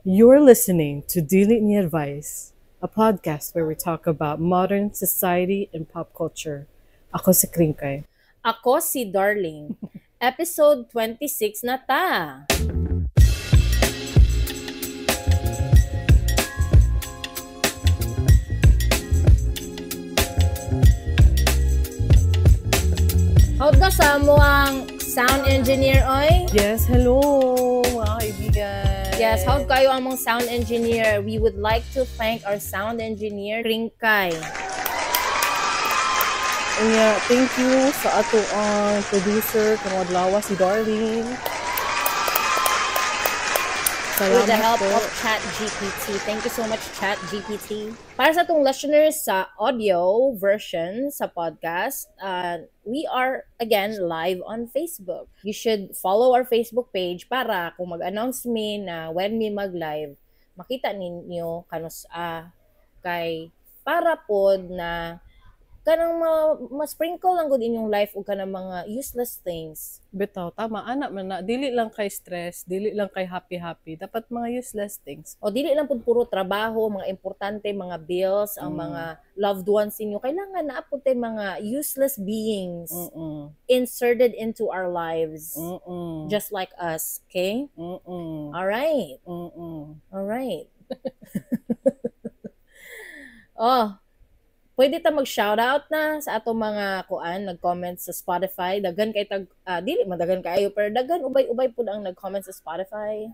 You're listening to Dili Ni Advice, a podcast where we talk about modern society and pop culture. Ako si Kringkay. Ako si Darling. Episode 26 na ta. Howd ka sa mo ang sound engineer, oy? Yes, hello mga kaibigan. Yes, howd kayo ang mong sound engineer? We would like to thank our sound engineer, Kringkay. Unya, thank you sa ato ang producer, kang adlaw si Darling. With the Salamat help po. of ChatGPT. Thank you so much, ChatGPT. Para sa itong listeners sa audio version sa podcast, we are, again, live on Facebook. You should follow our Facebook page para kung mag-announce me na when me mag-live, makita ninyo kanus kay para pod na kanang ma-sprinkle lang gud inyong life o kanang mga useless things. Bitaw, tama, anak man na. Dili lang kay stress, dili lang kay happy-happy. Dapat mga useless things. O dili lang pud puro trabaho, mga importante, mga bills, ang mga loved ones ninyo. Kailangan na apod tay mga useless beings inserted into our lives. Just like us, okay? All right. All right. Oh, pwede ta mag-shoutout na sa atong mga nag-comment sa Spotify. Daghan kay dili madagan kayo pero daghan ubay-ubay pud ang nag-comment sa Spotify.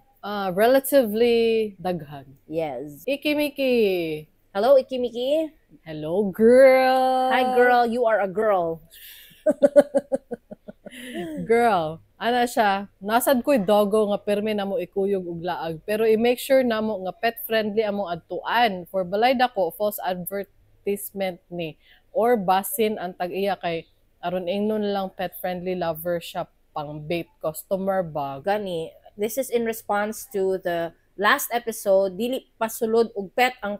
Relatively daghan. Yes. Iki-Miki. Hello, Ikimiki. Hello, girl. Hi, girl. You are a girl. Girl, ana siya, nasad ko'y dogo nga permi na mo ikuyog og laag, pero i-make sure na mo nga pet-friendly among adtuan. For balay dako, false advertisement ni or basin ang tag-iya kay aron ingnon lang pet-friendly lover siya pang bait customer ba. Gani, this is in response to the last episode, dili pasulod og pet ang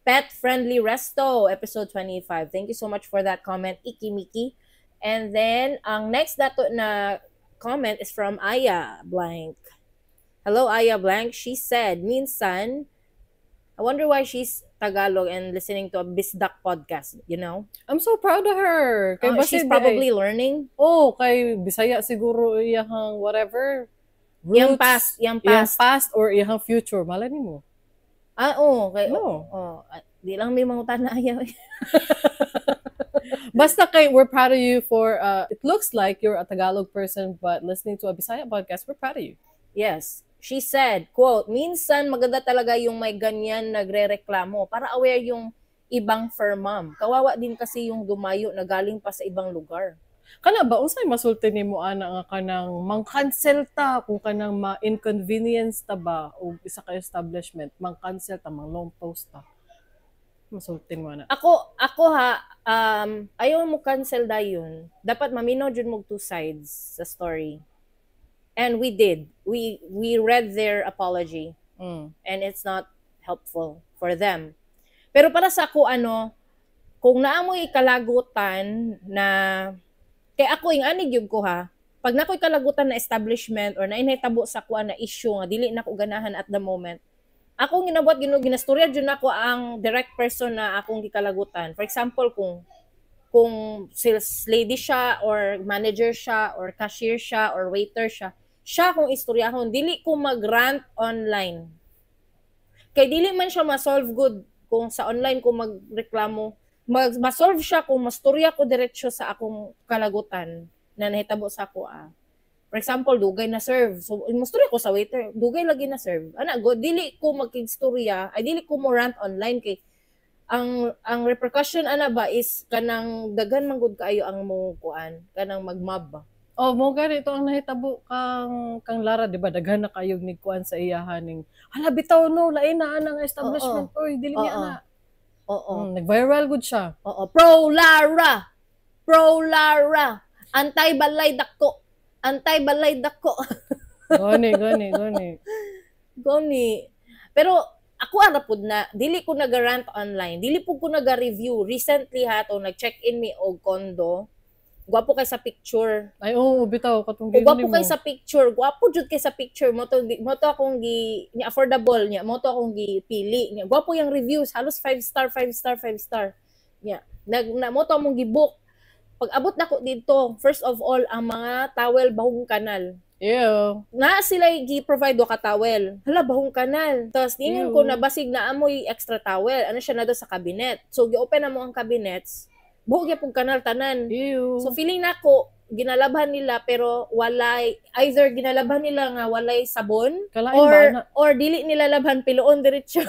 pet-friendly resto, episode 25. Thank you so much for that comment, Ikimiki. And then, ang next dato na comment is from Aya Blank. Hello, Aya Blank. She said, minsan, I wonder why she's Tagalog and listening to a Bisdak podcast, you know? I'm so proud of her. Kay She's basin probably learning. Oh, kay Bisaya siguro iyang whatever. Yang Roots, past. iyang past or iyang future. Malay nimo. Oo. No. Di lang may mangutan na ayaw. Basta kay, we're proud of you for, it looks like you're a Tagalog person, but listening to a Bisaya podcast, we're proud of you. Yes. She said, quote, minsan maganda talaga yung may ganyan nagre-reklamo para aware yung ibang firmam. Kawawa din kasi yung dumayo na galing pa sa ibang lugar. Kana ba, unsay masulti nimo ana nga kanang mang-cancel ta kung kanang ma-inconvenience ta ba o isa ka establishment, mang-cancel ta, mang-long post ta. Masultin mo na. Ako ayaw mo cancel dayon. Dapat maminaw jud mo two sides sa story. And we did. We read their apology. And it's not helpful for them. Pero para sa ako kung naamoy kalagutan na kay ako ing ani gyud ko pag nakoy kalagutan na establishment or nainhitabo sa kuan na issue nga dili na ko ganahan at the moment. Akong ginabuhat ginastorya jud nako ang direct person na akong gikalagutan. For example, kung sales lady siya or manager siya or cashier siya or waiter siya kung istoryahon, dili ko mag-rant online. Kay dili man siya ma-solve good kung sa online ko magreklamo. Ma-solve siya kung mastorya ko diretsyo sa akong kalagutan na nahitabo sa ako For example, dugay na serve. So, mastorya ko sa waiter, dugay lagi na serve. Dili ko magkigstorya, dili ko mo rant online kay ang repercussion is kanang dagan man gud kaayo ang mo kanang magmob ba. Oh, mo ganito ang nahitabo kang Lara, di ba? Daghan na kayog ni kuan sa iyahan ning hala bitaw no, lain na anang establishment oy, dili niya na. Nag-viral good siya. Pro Lara. Antay-balay dako. Gani. Pero ako arapod na dili ko naga-rant online, dili po ko naga-review recently nag-check-in mi og condo. Gwapo kay sa picture. Ay, oo, bitaw. Katong Gwapo kay sa picture. Gwapo jud kay sa picture. Mo to akong ni affordable niya. Mo to akong gipili niya. Gwapo yung reviews. Halos 5 star, 5 star, 5 star. Niya. Mo to among gibook. Pag abot nako dito, first of all, ang mga towel bahong kanal. Ew. Na sila gi-provide ka towel. Hala, bahong kanal. Tapos ningon ko na basig na amoy extra towel. Ano siya na do sa cabinet. So gi-open na mo ang cabinets. Buhok gyapon kanal tanan. Ew. So feeling nako ginalabhan nila pero walay, either ginalabhan nila nga walay sabon or dili nila labhan piloon diretso.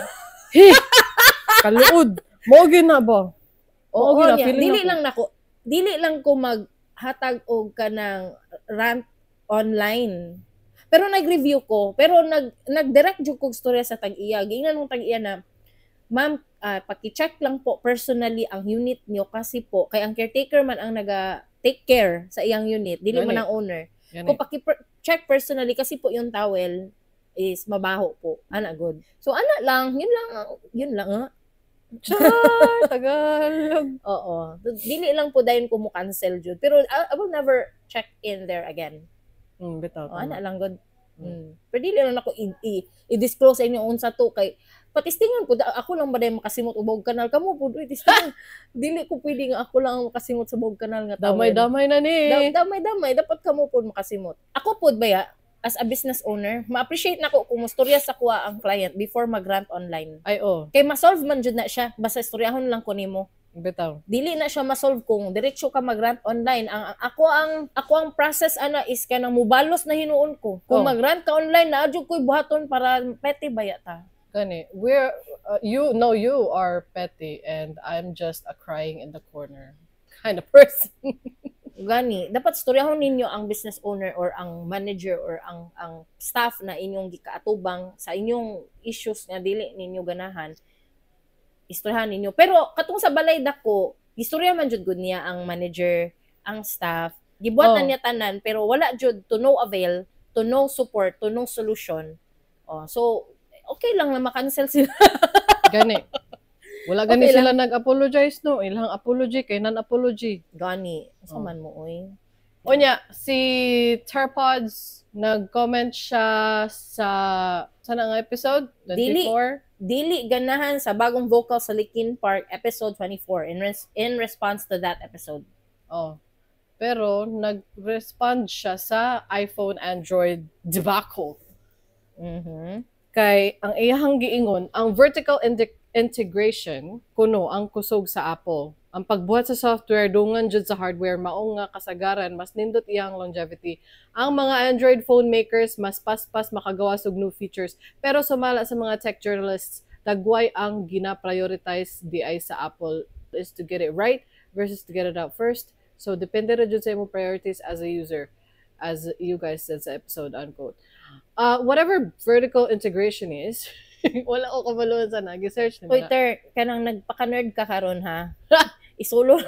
Kaluod. Mo na ba? Oo, dili lang ko maghatag og kanang rant online. Pero nag-review ko, pero nag-direct jud kog storya sa tag-iya. Giingnan mong tag-iya na, ma'am, paki-check lang po personally ang unit niyo kasi po kay ang caretaker man ang naga-take care sa iyang unit, dili man ang owner. Kung paki-check personally kasi po yung towel is mabaho po. Ana good. So ana lang, yun lang. Char, tagal. Oo. Dili lang po dayon ko mo cancel jud. Pero I will never check in there again. Bitaw. Ana lang good. Pero dili lang ako i-disclose sa inyo unsa to kay patistingan po ako lang ba day makasimot ubog kanal kamo po tistingan. Dili ko pwede nga ako lang ang makasimot sa ubog kanal nga tawel. Damay na ni. Damay dapat kamo po makasimot. Ako po baya as a business owner, ma-appreciate nako kung mustorya sa kuha ang client before mag-rant online. Ay Kay ma-solve man jud na siya basta istoryahon lang ko nimo. Bitaw. Dili na siya ma-solve kung diretso ka mag-rant online. Ako ang process ana is kanang mubalos na hinuon ko. Kung mag-rant ka online na adyo koy buhaton para petty baya ta. Gani, you are petty and I'm just a crying in the corner kind of person. Gani, dapat storyahon ninyo ang business owner or ang manager or ang staff na inyong gikaatubang sa inyong issues nga dili ninyo ganahan. Istoryahan ninyo. Pero katong sa balay dako, istorya man jud gud niya ang manager, ang staff. Gibuhatan niya tanan pero wala jud to no avail, to no support, to no solution. So okay lang na ma-cancel sila. Gani. Wala gani sila nag-apologize no. Ilang apology kay non-apology. Gani. Asa man mo oy. Onya, si Tarpods nag-comment siya sa sana nga episode 24. Dili ganahan sa bagong vocal sa Linkin Park episode 24 in response to that episode. Pero nag-respond siya sa iPhone Android debacle. Kay ang iyahang giingon, ang vertical integration kuno ang kusog sa Apple. Ang pagbuhat sa software dungan jud sa hardware mao nga kasagaran mas nindot iyang longevity. Ang mga Android phone makers mas paspas makagawa og new features pero sumala sa mga tech journalists dagway ang gina-prioritize di ay sa Apple is to get it right versus to get it out first. So depende ra jud sa imong priorities as a user, as you guys said sa episode unquote. Whatever vertical integration is, wala ko kabalon sa nag-search nila. Oy, kanang nagpaka-nerd ka karon ha. Isulo.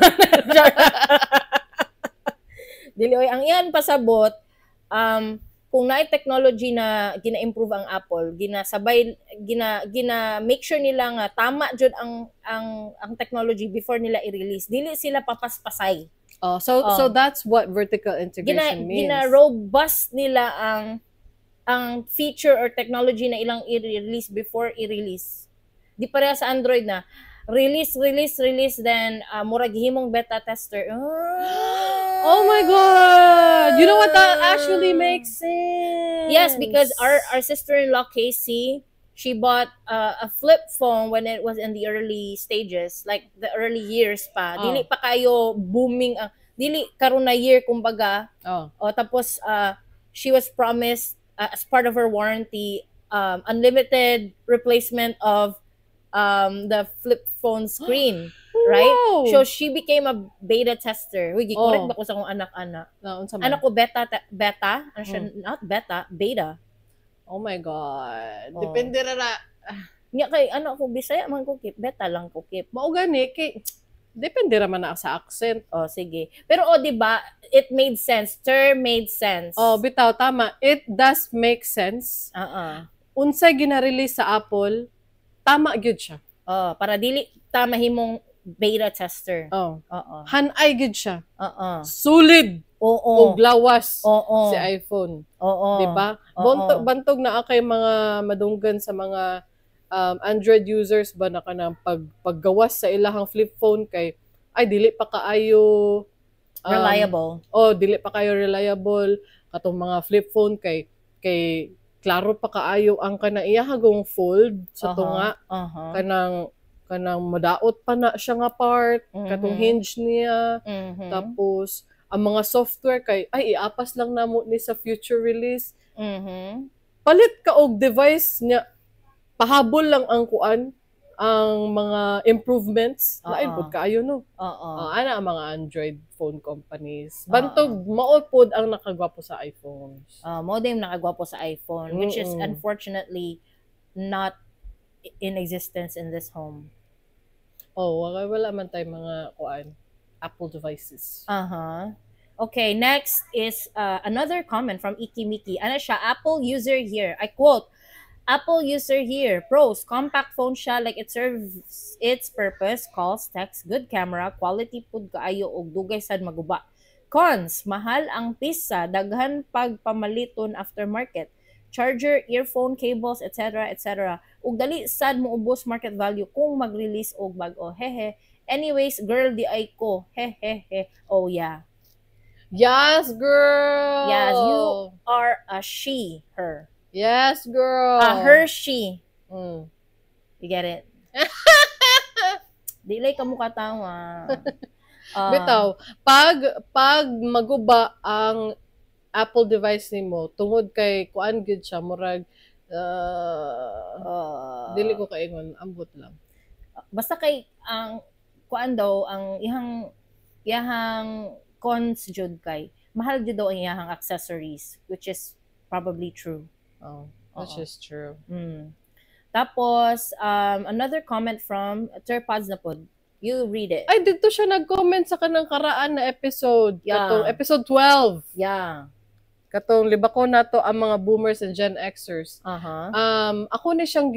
Dili oy ang iyan pasabot kung naay technology na gina-improve ang Apple, ginasabay make sure nila nga tama jud ang technology before nila i-release. Dili sila papaspasay. So that's what vertical integration means. Gina-robust nila ang feature or technology na ilang i-release before i-release. Di pareha sa Android na release then murag himong beta tester. Oh my god. You know what, that actually makes sense. Yes, because our sister-in-law Casey, she bought a flip phone when it was in the early stages, like the early years pa. Dili pa kayo booming dili karon na year kumbaga. Tapos she was promised as part of her warranty unlimited replacement of the flip phone screen. Right? Wow. So she became a beta tester. Uy, correct ba ko sa akong anak-anak? Anak ko beta? Ano siya? Not beta, beta. Oh my God. Depende ra na. Nga kay anak ko Bisaya man ko kip, beta lang ko kip. Mao gani kay depende ra man na sa accent. Sige. Pero di ba, it made sense. Made sense. Bitaw tama. It does make sense. Unsay gina-release sa Apple, tama gyud siya. Para dili ta mahimong beta tester. Oh. Oo. Hanay gid siya. Oo. Solid. Oo. Og lawas Oo. si iPhone. Oo. Diba? Oo. Bantog na kay mga madunggan sa mga Android users ba na kanang paggawas sa ilahang flip phone kay ay dili pa kaayo reliable. Dili pa kayo reliable katong mga flip phone kay klaro pa kaayo ang kanang iyahagong fold sa tunga. Kanang madaot pa na siya nga part, katong hinge niya. Tapos ang mga software kay ay iapas lang namo ni sa future release. Palit ka og device niya, pahabol lang ang kuan, ang mga improvements. Lain pud kaayo no. Ana ang mga Android phone companies. Bantog mao pod ang nakagwapo sa iPhones. Modem nakagwapo sa iPhone, which is unfortunately not in existence in this home. Wala man tay mga kuan Apple devices. Okay, next is another comment from Ikimiki. Ano siya? Apple user here. I quote, Apple user here. Pros, compact phone siya like it serves its purpose, calls, text, good camera, quality pud kaayo og dugay sad maguba. Cons, mahal ang pisa, daghan pagpamaliton aftermarket. Charger, earphone, cables, etc. etc. Ug dali sad mo ubos market value kung mag-release og bag-o. Hehe. Anyways, girl di ay ko. Hehehe. Oh yeah. Yes, girl. Yes, you are a she, her. Yes, girl. Her, she. You get it? Dili ka mo katawa. Bitaw, pag maguba ang Apple device nimo tungod kay kuan gid siya murag dili ko kaingon, ambot lang. Basta kay ang kuan daw ang iyahang cons jud kay mahal jud daw ang iyahang accessories, which is probably true. Which is true. Tapos another comment from Terpods na pod. You read it. Ay, dito siya nag-comment sa kanang karaan na episode. Yeah. Katong episode 12. Yeah. Katong libako na to ang mga boomers and Gen Xers. Ako ni siyang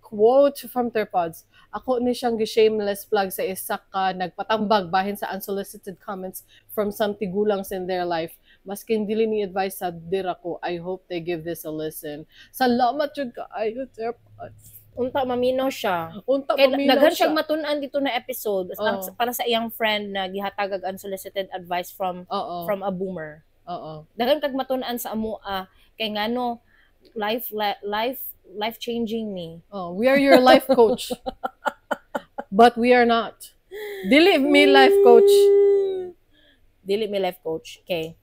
quote from Terpods. Ako ni siyang shameless plug sa isa ka nagpatambag bahin sa unsolicited comments from some tigulangs in their life. Maskin dili ni advice sa dira ko. I hope they give this a listen. Salamat jud kaayo, Terpods. Unta mamino siya. Mamino daghan siya. siyang matun-an dito na episode para sa iyang friend na gihatag unsolicited advice from a boomer. Daghan kag matun-an sa amo kay ngano life changing ni. We are your life coach. But we are not. Dili me life coach. Dili me life coach. Okay.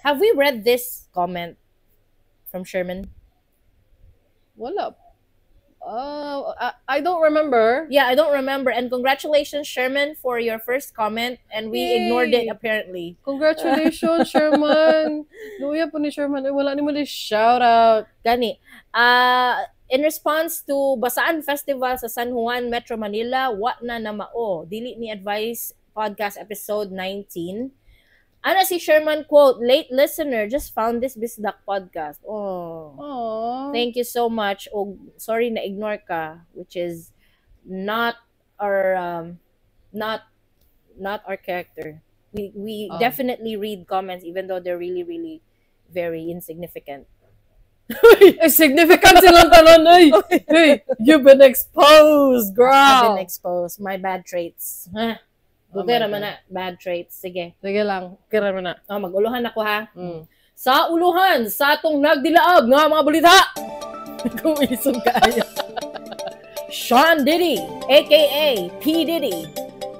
Have we read this comment from Sherman? Wala. I don't remember. Yeah, I don't remember. And congratulations, Sherman, for your first comment. And we ignored it, apparently. Congratulations, Sherman. Luya po ni Sherman. Wala ni mo di shout out. Gani. In response to Basaan Festival sa San Juan, Metro Manila, wa na namao. Dili ni Advice Podcast Episode 19. Ana si Sherman, quote, late listener, just found this Bisdak podcast. Thank you so much. Sorry na ignore ka, which is not our character. We definitely read comments even though they're really, really very insignificant. Significant silang tanan ay. Hey, you've been exposed, girl. I've been exposed. My bad traits. Dugay naman na, bad traits. Sige. Sige lang, kira mo na. Mag-uluhan ako ha. Sa uluhan, sa atong nagdilaab nga mga balita. Kung isong kaya. Sean Diddy, aka P. Diddy,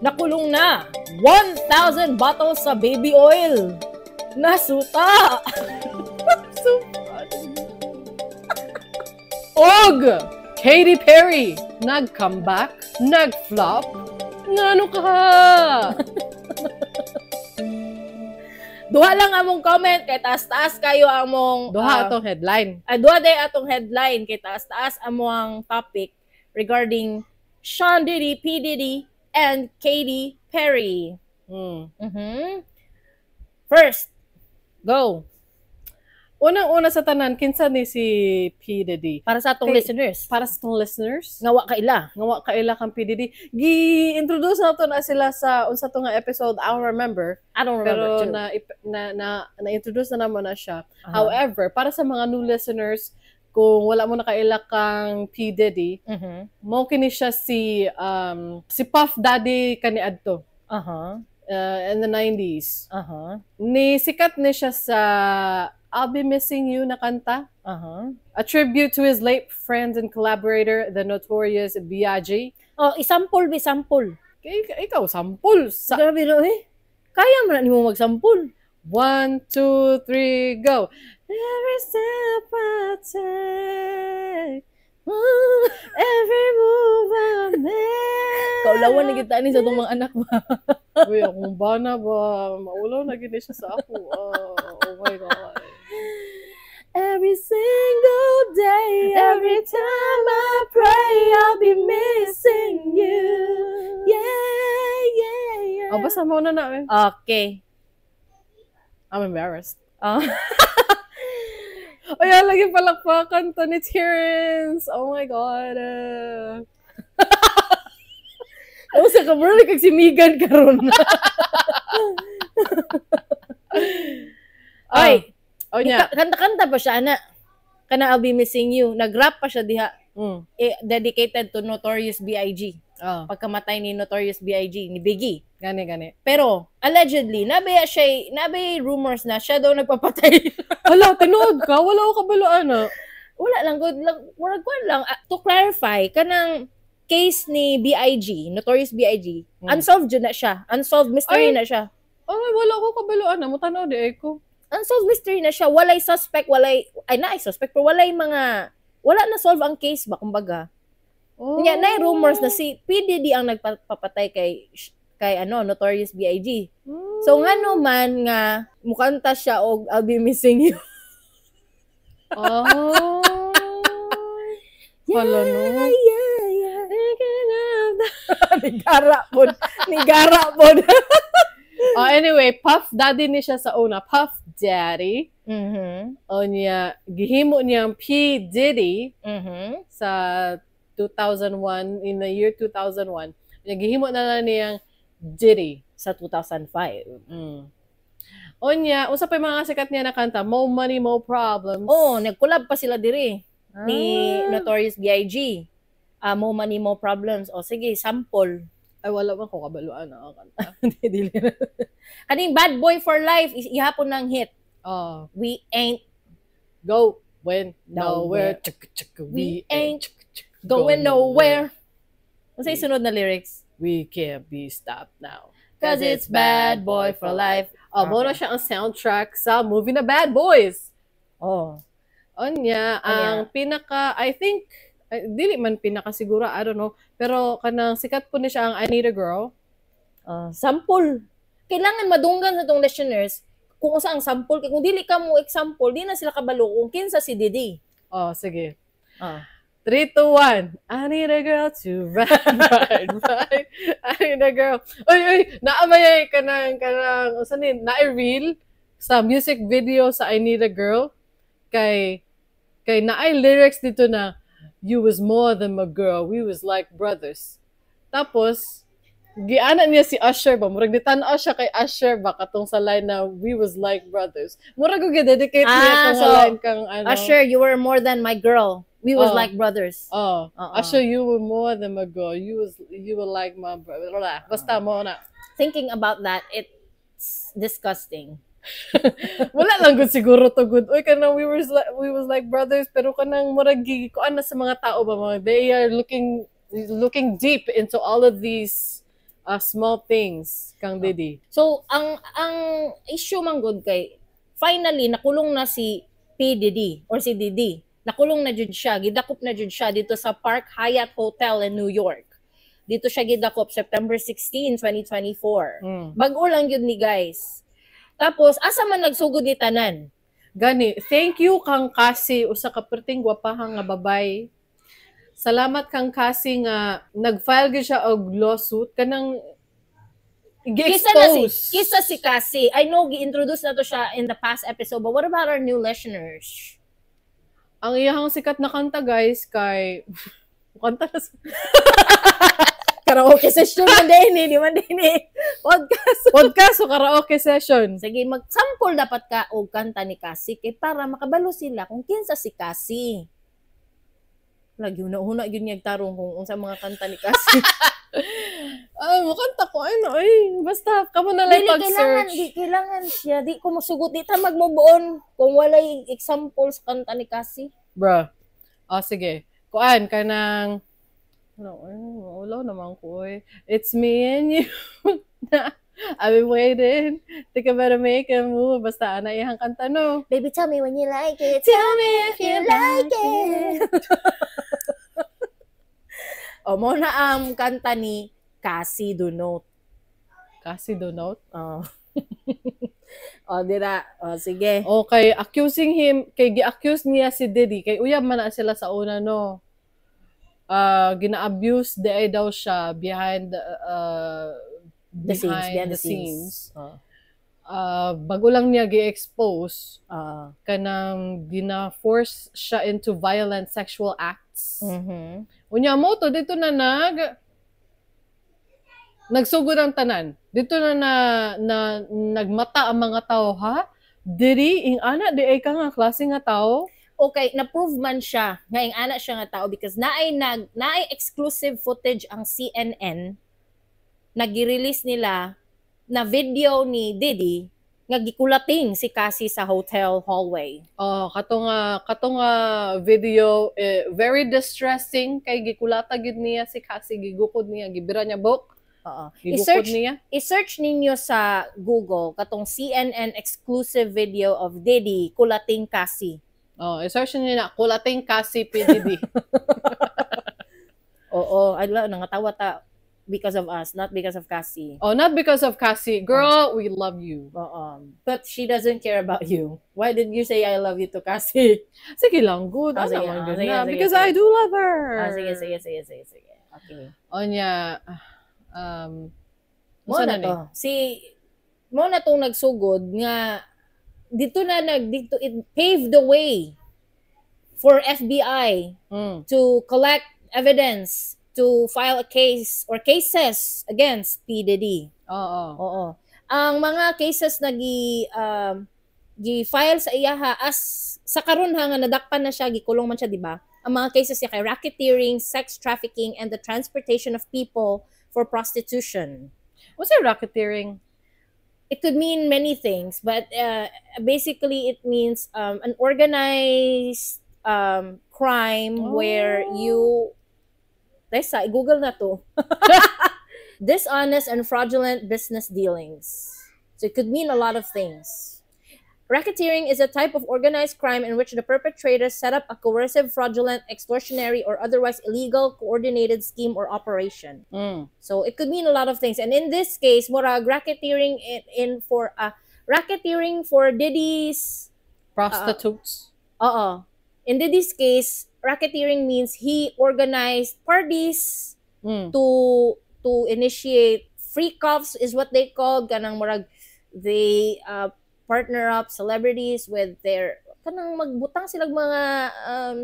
nakulong na 1,000 bottles sa baby oil. Nasuta. Og Katy Perry, nag-comeback, nag-flop. Ngano ka? Duha lang among comment kay taas-taas kayo among duha atong headline. Duha day atong headline kay taas-taas among topic regarding Sean Diddy, P Diddy, and Katy Perry. First, go. Unang-una sa tanan, kinsa ni si P. Diddy? Para sa atong listeners. Para sa itong listeners, Ngawa kaila. ngawa kaila kang P. Diddy. Gi-introduce na to na sila sa unsa to nga episode, I don't remember. I don't remember too. Na-introduce na naman na siya. However, para sa mga new listeners, kung wala mo na kaila kang P. Diddy, mo kini siya si Puff Daddy kaniadto. In the 90s. Ni sikat ni siya sa I'll Be Missing You na kanta. A tribute to his late friend and collaborator, the Notorious B.I.G. Oh, isample. Ikaw, sampol. Grabe no eh. Kaya mo na ni mo magsampol. 1, 2, 3, go. Every step I take, every move I make. Kaulawan na kita ni sa itong mga anak ba? Uy, akong bana ba? Maulaw na gini siya sa ako. Oh my God. Every single day, every time I pray, I'll be missing you. Yeah. Basta mo na namin. Okay. I'm embarrassed. Ay, lagi palakpakan to ni Terrence. Oh my God. Ako sa kamera, kag si Megan karon. Ay, kanta-kanta pa siya, ana. Kana I'll Be Missing You. Nag-rap pa siya diha. Dedicated to Notorious B.I.G. Pagkamatay ni Notorious B.I.G. ni Biggie. Gani. Pero, allegedly, nabay rumors na siya daw nagpapatay. Hala, tinood ka? Wala ko kabalaan na. Wala lang, good lang. Waragwan lang. To clarify, kanang case ni B.I.G., Notorious B.I.G., unsolved yun na siya. Unsolved mystery na siya. Wala ko kabalaan na. Mutanaw di ko. Unsolved mystery na siya. Walay suspect, pero wala na solve ang case ba, kumbaga. Nga, na rumors na si P. Diddy ang nagpapatay kay Notorious B.I.G. So, nga naman nga, mukanta siya o I'll Be Missing You. Wala no. Nigara po. Anyway, Puff Daddy ni siya sa una. Puff Daddy. O niya, gihimo niyang P. Diddy sa 2001, in the year 2001. Gihimo na niyang Diddy sa 2005. O niya, usa pa yung mga sikat niya na kanta, Mo Money, Mo Problems. Nag-collab pa sila diri ni Notorious B.I.G. Mo Money, Mo Problems. Sige, sample. Ay, wala man ko kabaluan na kanta. Kaning Bad Boy for Life, ihapon ng hit. We ain't going nowhere. We ain't going nowhere. Ano sa sunod na lyrics? We can't be stopped now. Cause it's Bad Boy for Life. Muna siya ang soundtrack sa movie na Bad Boys. Onya, ang pinaka, I think, dili man pinaka siguro, I don't know, pero kanang sikat po niya siya ang I Need a Girl. Sample. Kailangan madunggan sa itong listeners kung usa ang sample. Kung dili ka mo example, di na sila kabalo kung kinsa si Diddy. Sige. 3, 2, 1. I need a girl to ride. I need a girl. Oy, naamayay kanang na-reel sa music video sa I Need a Girl. Kay naay lyrics dito na, you was more than a girl, we was like brothers. Tapos, giana niya si Usher ba? Murag nitan-aw siya kay Usher ba katong sa line na we was like brothers. Murag ko dedicate niya itong line kang Usher, you were more than my girl. We was like brothers. Usher, you were more than my girl. You were like my brother. Basta mo na. Thinking about that, it's disgusting. Wala lang good siguro to good. Uy, kanang we was like brothers, pero kanang murag kuan na sa mga tao ba mga they are looking deep into all of these small things kang Diddy. So ang issue man good kay finally nakulong na si P. Diddy or si Diddy. Nakulong na jud siya, gidakop na jud siya dito sa Park Hyatt Hotel in New York. Dito siya gidakop September 16, 2024. Bag-o lang yun ni guys. Tapos asa man nagsugod ni tanan? Gani, thank you kang Kasi usa ka perting gwapahang nga babay. Salamat kang Kasi nga nag-file gyud siya og lawsuit kanang Gi-expose. Kisa si Cassie. I know, gi-introduce na to siya in the past episode, but what about our new listeners? Ang iyahang sikat na kanta, guys, kay... kanta na karaoke session man din eh. Di man din eh. Podcast o karaoke session. Sige, mag-sample dapat ka o kanta ni Cassie kay para makabalo sila kung kinsa si Cassie. Lagi una yun yung tarong kung unsa mga kanta ni Cassie. Ay, makanta ko. Basta, kamo na lang pag-search. Di kailangan siya. Di ko masugot. Di ta magmubuon kung walay example sa kanta ni Cassie. Bruh. Sige. Kuan, kanang... Wala naman ko eh. It's me and you. I've been waiting. Think I better make a move. Basta, iyang kanta, no? Baby, tell me when you like it. Tell me if you like it. Mo na ang kanta ni Cassie Dunot. Cassie Dunot? Dira. Sige. Okay, accusing him, kay gi-accuse niya si Diddy, kay uyab man na sila sa una, no? Gina-abuse di daw siya behind the scenes. Bago lang niya gi-expose, kanang gina-force siya into violent sexual acts. Unya mo to, dito na nagsugod ang tanan. Dito na nagmata ang mga tao, ha? Diri, ing ana, di ay ka nga klase nga tao? Okay, na-prove man siya nga ing ana siya nga tao because naay exclusive footage ang CNN nag-release nila na video ni Diddy nga gikulating si Cassie sa hotel hallway. Katong video very distressing kay gikulata gid niya si Cassie, gigukod niya, gibira niya bok. I-search ninyo sa Google katong CNN exclusive video of Diddy kulating Cassie. I-search niyo na kulating Cassie PDD. Nangatawa ta because of us, not because of Cassie. Not because of Cassie. Girl, we love you. But she doesn't care about you. Why did you say I love you to Cassie? Sige lang, good. Because I do love her. Sige. Okay. Onya, mo na to. Mo na tong nagsugod nga dito it paved the way for FBI to collect evidence to file a case or cases against P. Diddy. Oo. Ang mga cases na gi-file sa iyaha as sa karon nga nadakpan na siya, gikulong man siya, di ba? Ang mga cases niya kay racketeering, sex trafficking, and the transportation of people for prostitution. What's a racketeering? It could mean many things, but basically it means an organized crime where you... Google na to. Dishonest and fraudulent business dealings. So it could mean a lot of things. Racketeering is a type of organized crime in which the perpetrators set up a coercive, fraudulent, extortionary, or otherwise illegal coordinated scheme or operation. So it could mean a lot of things. And in this case, racketeering for Diddy's prostitutes. In Diddy's case, racketeering means he organized parties to initiate freak-offs is what they call. They partner up celebrities with their kanang magbutang silang mga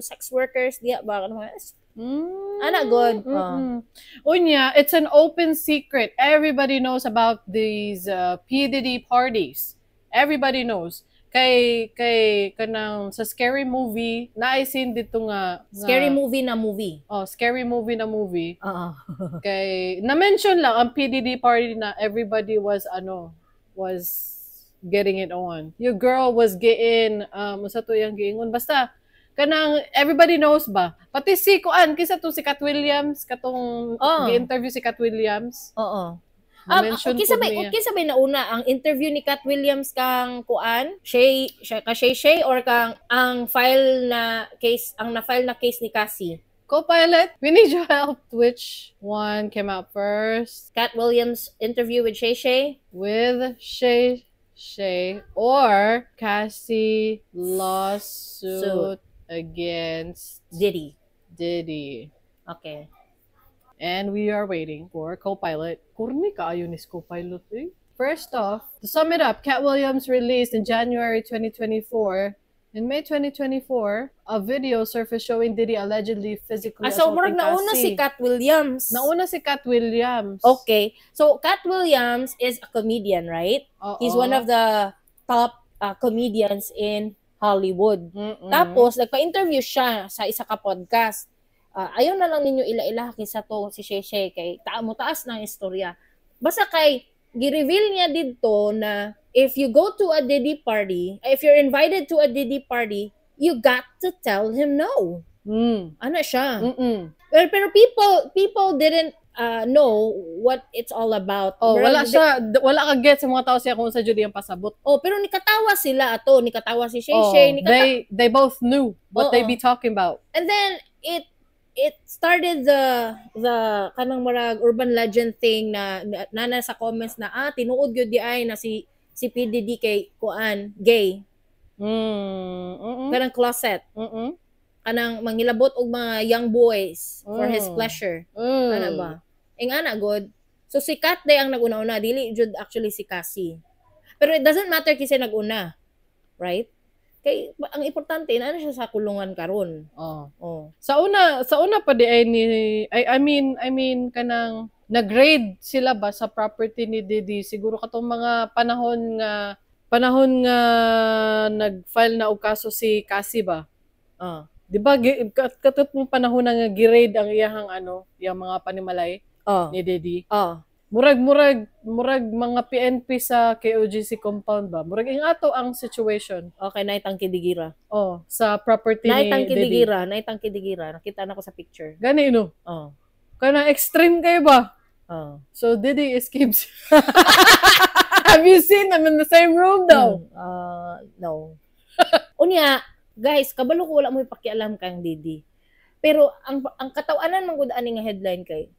sex workers diya ba kanang good. Unya, it's an open secret. Everybody knows about these P. Diddy parties. Everybody knows. Kay kanang sa Scary Movie na-scene dito nga Scary Movie na movie. Scary Movie na movie. Kay na-mention lang ang P. Diddy party na everybody was getting it on. Your girl was getting usa to yang giingon basta kanang everybody knows ba. Pati si Kuan kisa to si Cat Williams katong gi-interview si Cat Williams. Okay sabay na una ang interview ni Cat Williams kang Kuan, Shay or kang ang file na case ni Cassie. Co-pilot, we need your help. Which one came out first? Cat Williams interview with Shay? With Shay or Cassie lawsuit against Diddy. Diddy. Okay. And we are waiting for co-pilot. Kurni kaayo ni co-pilot eh. First off, to sum it up, Cat Williams released in January 2024. In May 2024, a video surfaced showing Diddy allegedly physically so assaulting nauna Cassie. si Cat Williams. Nauna si Cat Williams. Okay. So, Cat Williams is a comedian, right? He's one of the top comedians in Hollywood. Tapos, nagpa-interview siya sa isa ka podcast. Ayaw na lang ninyo ila-ila kisa to si Sheshe kay taas na ang istorya. Basta kay gi-reveal niya dito na if you go to a Diddy party, if you're invited to a Diddy party, you got to tell him no. Ano siya? Pero people didn't know what it's all about. Wala ka get sa mga tao siya kung sa Judy ang pasabot. Pero nikatawa sila nikatawa si Shay. They both knew what they be talking about. And then it started the kanang marag urban legend thing na sa comments na tinuod gyud di ay na si PDD kay kuan gay. Kanang closet. Kanang mangilabot og mga young boys for his pleasure. Ano ba? Ana good. So si Kat day ang naguna-una, dili jud actually si Cassie. Pero it doesn't matter kasi naguna. Right? Kay ang importante na siya sa kulungan karon. Sa una pa di ay ni I mean kanang nag-raid sila ba sa property ni Diddy siguro katong mga panahon nga nag-file na og kaso si Cassie ba? Di ba katut mong panahon nga gi-raid ang iyang iyang mga panimalay ni Diddy? Murag mga PNP sa KOGC compound ba? Murag ato ang situation. Okay, naitang kidigira. Sa property ni Diddy. Naitang kidigira. Nakita na ko sa picture. Gani no? Kana extreme kayo ba? So Diddy escapes. Have you seen them in the same room though? No. Unya, guys, kabalo ko wala mo ipakialam kang Diddy. Pero ang katawanan man gud ani nga headline kay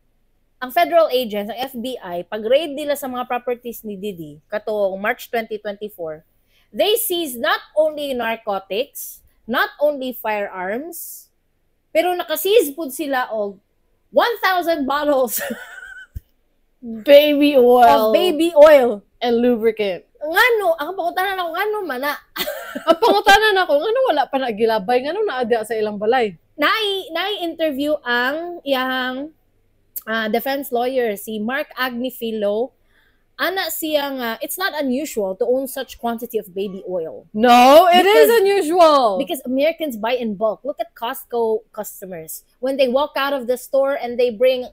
ang federal agents, ang FBI, pag-raid nila sa mga properties ni Diddy, katong March 2024, they seized not only narcotics, not only firearms, pero nakaseize po sila og 1,000 bottles baby oil. Of baby oil. And lubricant. Ngano, ang pangutanan ako, ngano mana? Ang pangutanan ako, ngano wala pa na gilabay, ngano naadya sa ilang balay? Nai-interview ang iyang defense lawyer, si Mark Agnifilo. Ana siyang, it's not unusual to own such quantity of baby oil. No, it is unusual. Because Americans buy in bulk. Look at Costco customers. When they walk out of the store and they bring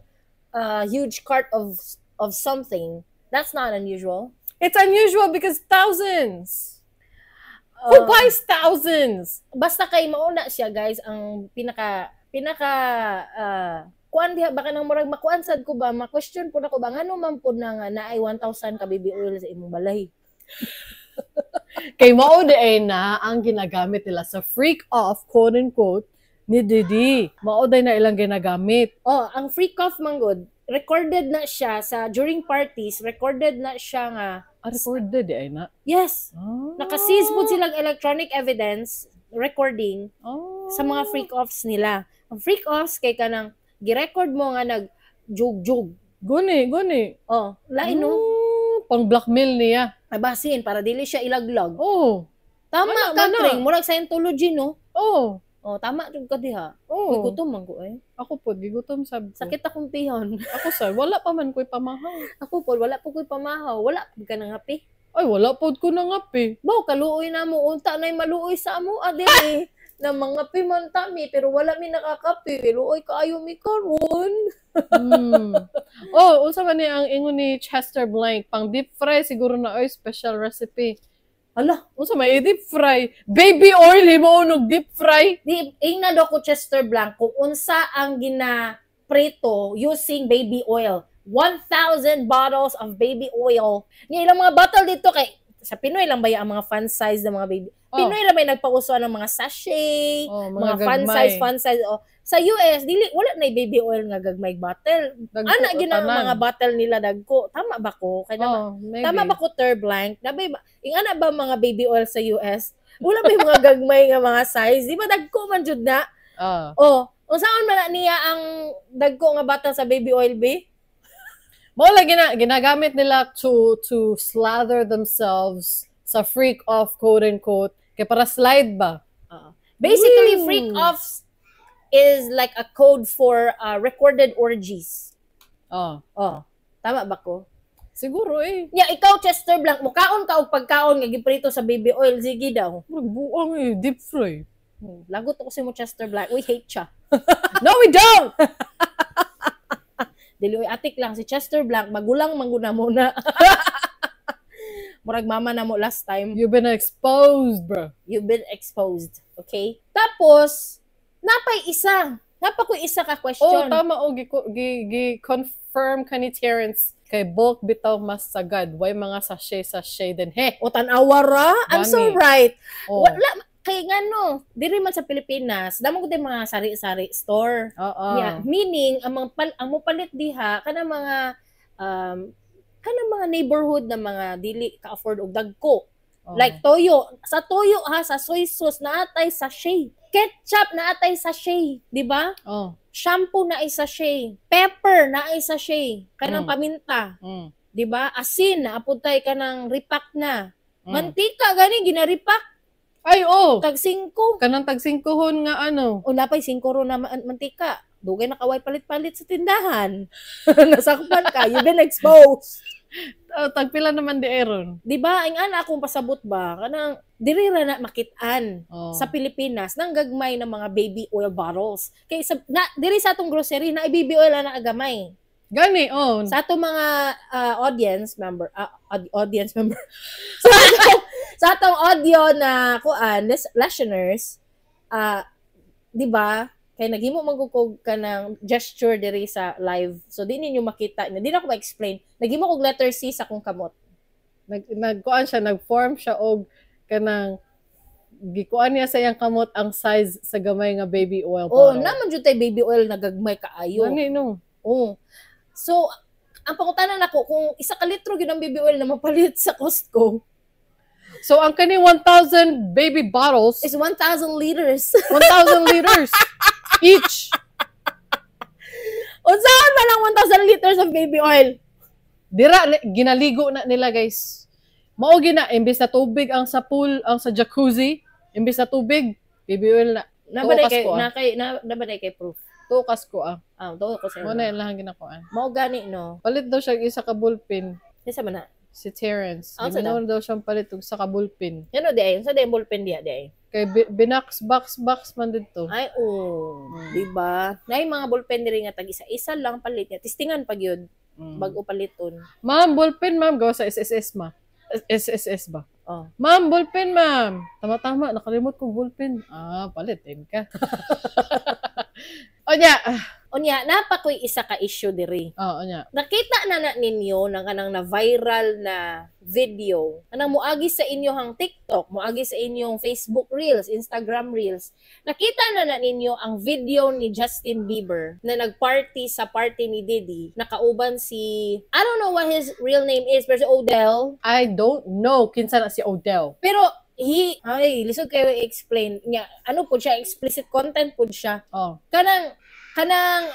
a huge cart of something, that's not unusual. It's unusual because thousands. Who buys thousands? Basta kay mauna siya, guys, ang pinaka kuan diha baka nang murag makuan sad ko ba ma-question po nako ba ngano man pud na nga naay 1,000 ka baby oil sa imong balay. Kay mao ay na ang ginagamit nila sa freak off quote unquote ni Diddy. Mao day na ilang ginagamit. Ang freak off man good recorded na siya sa during parties, recorded na siya nga recorded ay na. Yes. Naka-seize po silang electronic evidence recording sa mga freak offs nila. Ang freak offs kay kanang gi-record mo nga nag-jug-jug. Guni. Lain no. Pang blackmail niya. Basin para dili siya ilaglag. Tama ka, Tring. Murag Scientology, no? Tama jud ka diha. Gutom man ko eh. Ako po, gigutom sab ko. Sakit akong tihon. Ako sir, wala pa man ko'y pamahaw. Ako po, wala po ko'y pamahaw. Wala ka nangapi. Ay, wala po ko nangapi. Baw, kaluoy na mo. Unta na'y maluoy sa amo, adili. Na mga pimantami, pero wala mi nakakapi. Pero ay kaayo mi karon. Unsa man ni ang ingon ni Chester Blank, pang deep fry siguro na special recipe. Hala, unsa may deep fry? Baby oil himo og deep fry. Ingna do ko Chester Blank kung unsa ang gina-preto using baby oil. 1,000 bottles of baby oil. Nga ilang mga bottle dito kay sa Pinoy lang ba ang mga fun size ng mga baby? Pinoy lang may nagpauso ng mga sachet, mga fun size. Sa US, dili wala na baby oil nga gagmay bottle. Ana gina mga bottle nila dagko. Tama ba ko? Tama ba ko Blank? Ingana ba mga baby oil sa US? Wala ba yung mga gagmay nga mga size? Di ba dagko man jud na? Unsaon man na niya ang dagko nga bata sa baby oil, be? Mo lang ginagamit nila to slather themselves sa freak off, quote unquote, kay para slide ba. Basically, freak offs is like a code for recorded orgies. Tama ba ko? Siguro eh. Yeah, ikaw Chester Blanc, mukaon ka og pagkaon nga giprito sa baby oil, sige daw. Buang eh, deep fry. Lagot ako si mo Chester Blanc, we hate siya. No, we don't! Dili atik lang si Chester Blanc, magulang mangguna muna. Murag mama na mo last time. You've been exposed, bro. You've been exposed. Okay? Tapos, napay ko isa ka question. Tama gi-confirm ka ni Terrence kay bulk bitaw mas sagad. Way mga sachet din. O tanawa ra? I'm so right. Wala, kay nga no, diri man sa Pilipinas, damo ko mga sari-sari store. Yeah, meaning ang mopalit diha kanang mga neighborhood na mga dili ka afford og dagko. Like toyo, sa soy sauce naatay sachet. Ketchup naatay sachet, di ba? Shampoo na ay sachet, pepper na ay sachet, kanang paminta. Di ba? Asin na aputay kanang ripak na. Mantika gani ginaripak. Ay, Tag 5. Kanang tag 5 hon nga ano. Napay 5 ro na mantika. Dugay na kaway palit-palit sa tindahan. Nasakpan ka, you've been exposed. Tagpila naman di eron. Di ba? Ang ana akong pasabot ba? Kanang diri ra na makitaan sa Pilipinas nang gagmay ng mga baby oil bottles. Kay diri sa atong grocery na baby oil na agamay. Gani, Sa atong mga audience member, sa atong audio na listeners, di ba? Kay naghimo magkukog ka ng gesture diri sa live. So di ninyo makita. Di na ko ma-explain. Naghimo kog letter C sa akong kamot. Nag-form siya og kanang gikuan niya sa iyang kamot ang size sa gamay nga baby oil bottle. Naman jud tay baby oil na gagmay kaayo. Gani no. So, ang pangutanan nako kung 1 ka litro gyud ang baby oil na mapalit sa Costco. So ang kani 1,000 baby bottles is 1,000 liters. 1,000 liters each. Unsaon man ang 1,000 liters of baby oil? Dira ginaligo na nila, guys. Mao gina imbes na tubig ang sa pool, ang sa jacuzzi, imbes na tubig, baby oil na. Nabaday kay proof. Tukas ko Tukas ko sa'yo. Mo na lang ginakuan. Mao gani no. Palit daw siya isa ka ballpen. Isa man na. Si Terrence. Ginawa daw siyang palit og sa ka ballpen. Ano di ay? Sa di ballpen di. Kay box man dito. Ay di ba? Nay mga ballpen diri nga tag isa-isa lang palit niya. Tistingan pag yun. Bago paliton. Ma'am, ballpen ma'am, gawa sa SSS ma. SSS ba? Ma'am, ballpen ma'am. Tama, nakalimot kong ballpen. Palitin ka. Onya, napakoy isa ka issue diri. Onya. Nakita na ninyo na kanang na viral na video. Kanang muagi sa inyong TikTok, muagi sa inyong Facebook Reels, Instagram Reels. Nakita na ninyo ang video ni Justin Bieber na nagparty sa party ni Diddy. Nakauban si, I don't know what his real name is, pero si Odell. I don't know kinsa na si Odell. Pero lisod kayo i-explain niya. Ano po siya, explicit content po siya. Kanang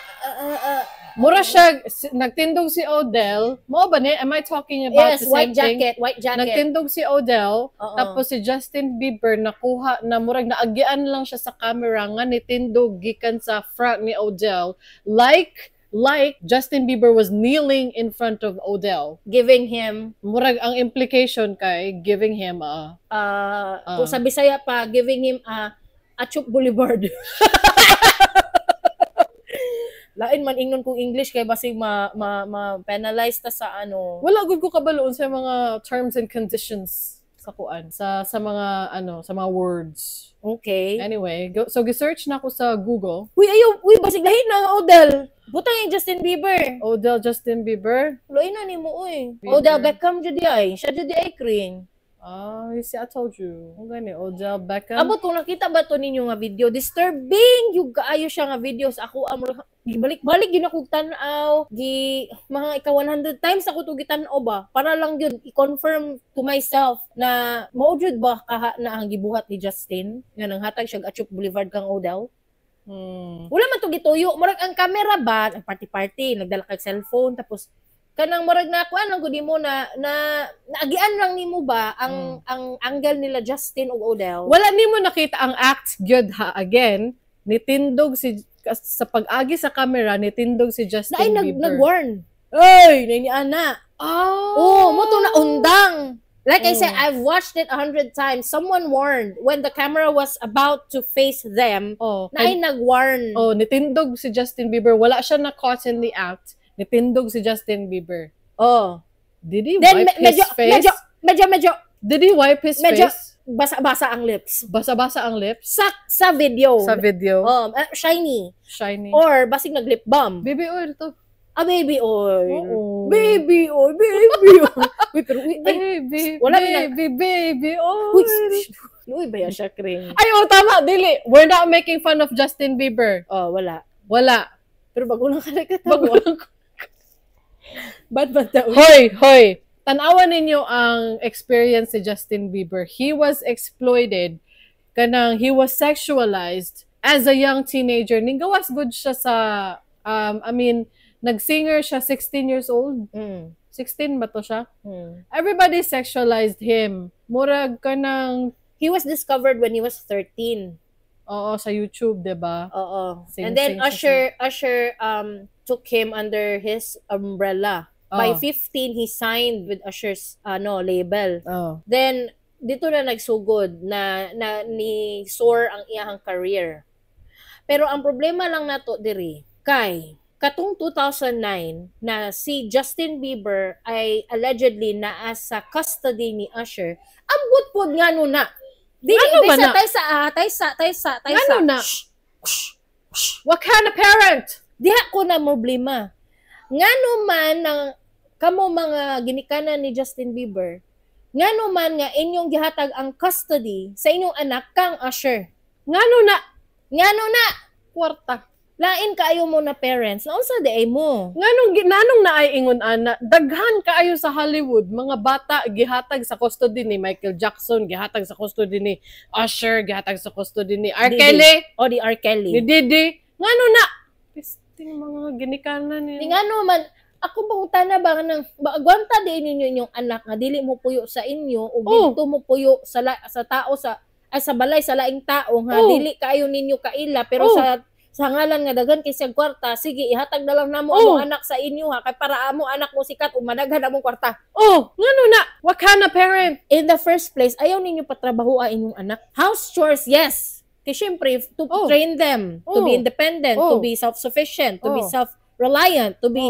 mura siya nagtindog si Odell. Mo ba ni? Am I talking about the same thing? White jacket. Nagtindog si Odell, tapos si Justin Bieber nakuha na murag naagian lang siya sa camera nga nitindog gikan sa front ni Odell. Like Justin Bieber was kneeling in front of Odell, giving him murag ang implication kay giving him kung sa Bisaya pa, giving him Achuk Boulevard. Lain man ingnon kung English kay basig ma-penalize ta sa ano. Wala gud ko kabaloon sa mga terms and conditions sa kuan sa mga sa mga words. Okay. Anyway, so gi-search na ako sa Google. Uy basig lahin na Odell. Butang yung Justin Bieber. Odell Justin Bieber. Lain na nimo uy. Odell Beckham jud ay. Siya jud ay kring. You see, I told you. Ang gani, Odell Beckham. Abot kung nakita ba to ninyo nga video, disturbing yung kaayo siya nga videos. Ako balik yun akong tanaw. Mga ika 100 times ako to gitanaw ba? Para lang yun, i-confirm to myself na maujud ba kaha na ang gibuhat ni Justin? Nga nang hatag siya Achuk Boulevard kang Odell? Wala man to gituyo. Murag ang camera ba, ang party-party, nagdala kag cellphone, tapos kanang murag na kuan lang gud mo na naagian lang nimo ba ang angle nila Justin ug Odell. Wala nimo nakita ang act gyud ha again nitindog si sa pag-agi sa camera nitindog si Justin Bieber. Nag-warn. Ay, nini ana. Mo to na undang. Like I said, I've watched it 100 times. Someone warned when the camera was about to face them. Nag-warn. Nitindog si Justin Bieber. Wala siya na caught in the act. Nitindog si Justin Bieber. Did he wipe his face? Medyo. Did he wipe his face? Basa-basa ang lips. Basa-basa ang lips? Sa video. Sa video. Shiny. Or basig nag-lip balm. Baby oil to. Baby oil. Baby oil. Baby oil. Uy, baya siya cream. Ay, tama. Dili. We're not making fun of Justin Bieber. Wala. Pero bago lang ka nagkatawa. Bad daw. Hoy. Tanawan ninyo ang experience si Justin Bieber. He was exploited. He was sexualized as a young teenager. Gawas good siya sa, nag-singer siya 16 years old. 16 ba to siya? Everybody sexualized him. Murag he was discovered when he was 13. Oo, sa YouTube, 'di ba? Oo. And then Usher took him under his umbrella. By 15, he signed with Usher's label. Then dito na nagsugod na ni soar ang iyang career. Pero ang problema lang nato diri kay katong 2009 na si Justin Bieber ay allegedly naa sa custody ni Usher, ambot pod ngano na. Taysa. Ngano na? What kind of parent? Diha ko na problema. Ngano man ng kamo mga ginikanan ni Justin Bieber, ngano man nga inyong gihatag ang custody sa inyong anak kang Usher. Ngano na? Kwarta. Lain kaayo mo na parents. Naunsa di ay mo? Nanong naay ingon ana, daghan kaayo sa Hollywood, mga bata gihatag sa custody ni Michael Jackson, gihatag sa custody ni Usher, gihatag sa custody ni R. Kelly. Di R. Kelly. Ni Diddy. Ngano na? Pisting mga ginikanan niya. Ngano man, ako bangutana ba nang agwanta di ninyo inyong anak nga dili mo puyo sa inyo o dito mo puyo sa tao sa balay sa laing tao nga dili kaayo ninyo kaila pero sa ngalan nga daghan kay siyang kwarta, sige ihatag na lang namo ang anak sa inyo ha kay para amo anak mo sikat ug madaghan among kwarta. Ngano na? What kind of parent? In the first place, ayaw ninyo patrabaho inyong anak. House chores, yes. Kay syempre to train them to be independent, to be self-sufficient, to be self-reliant, to be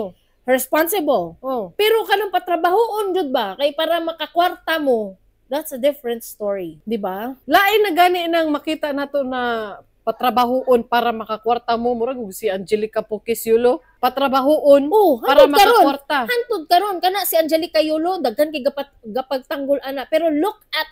responsible. Pero kanang patrabahoon jud ba kay para makakwarta mo, that's a different story, di ba? Lain na gani nang makita nato na patrabahoon para makakwarta mo, murag si Angelica Pokis Yulo, patrabahoon para makakwarta. Hantod karon kana si Angelica Yulo daghan kay gapagtanggol ana, pero look at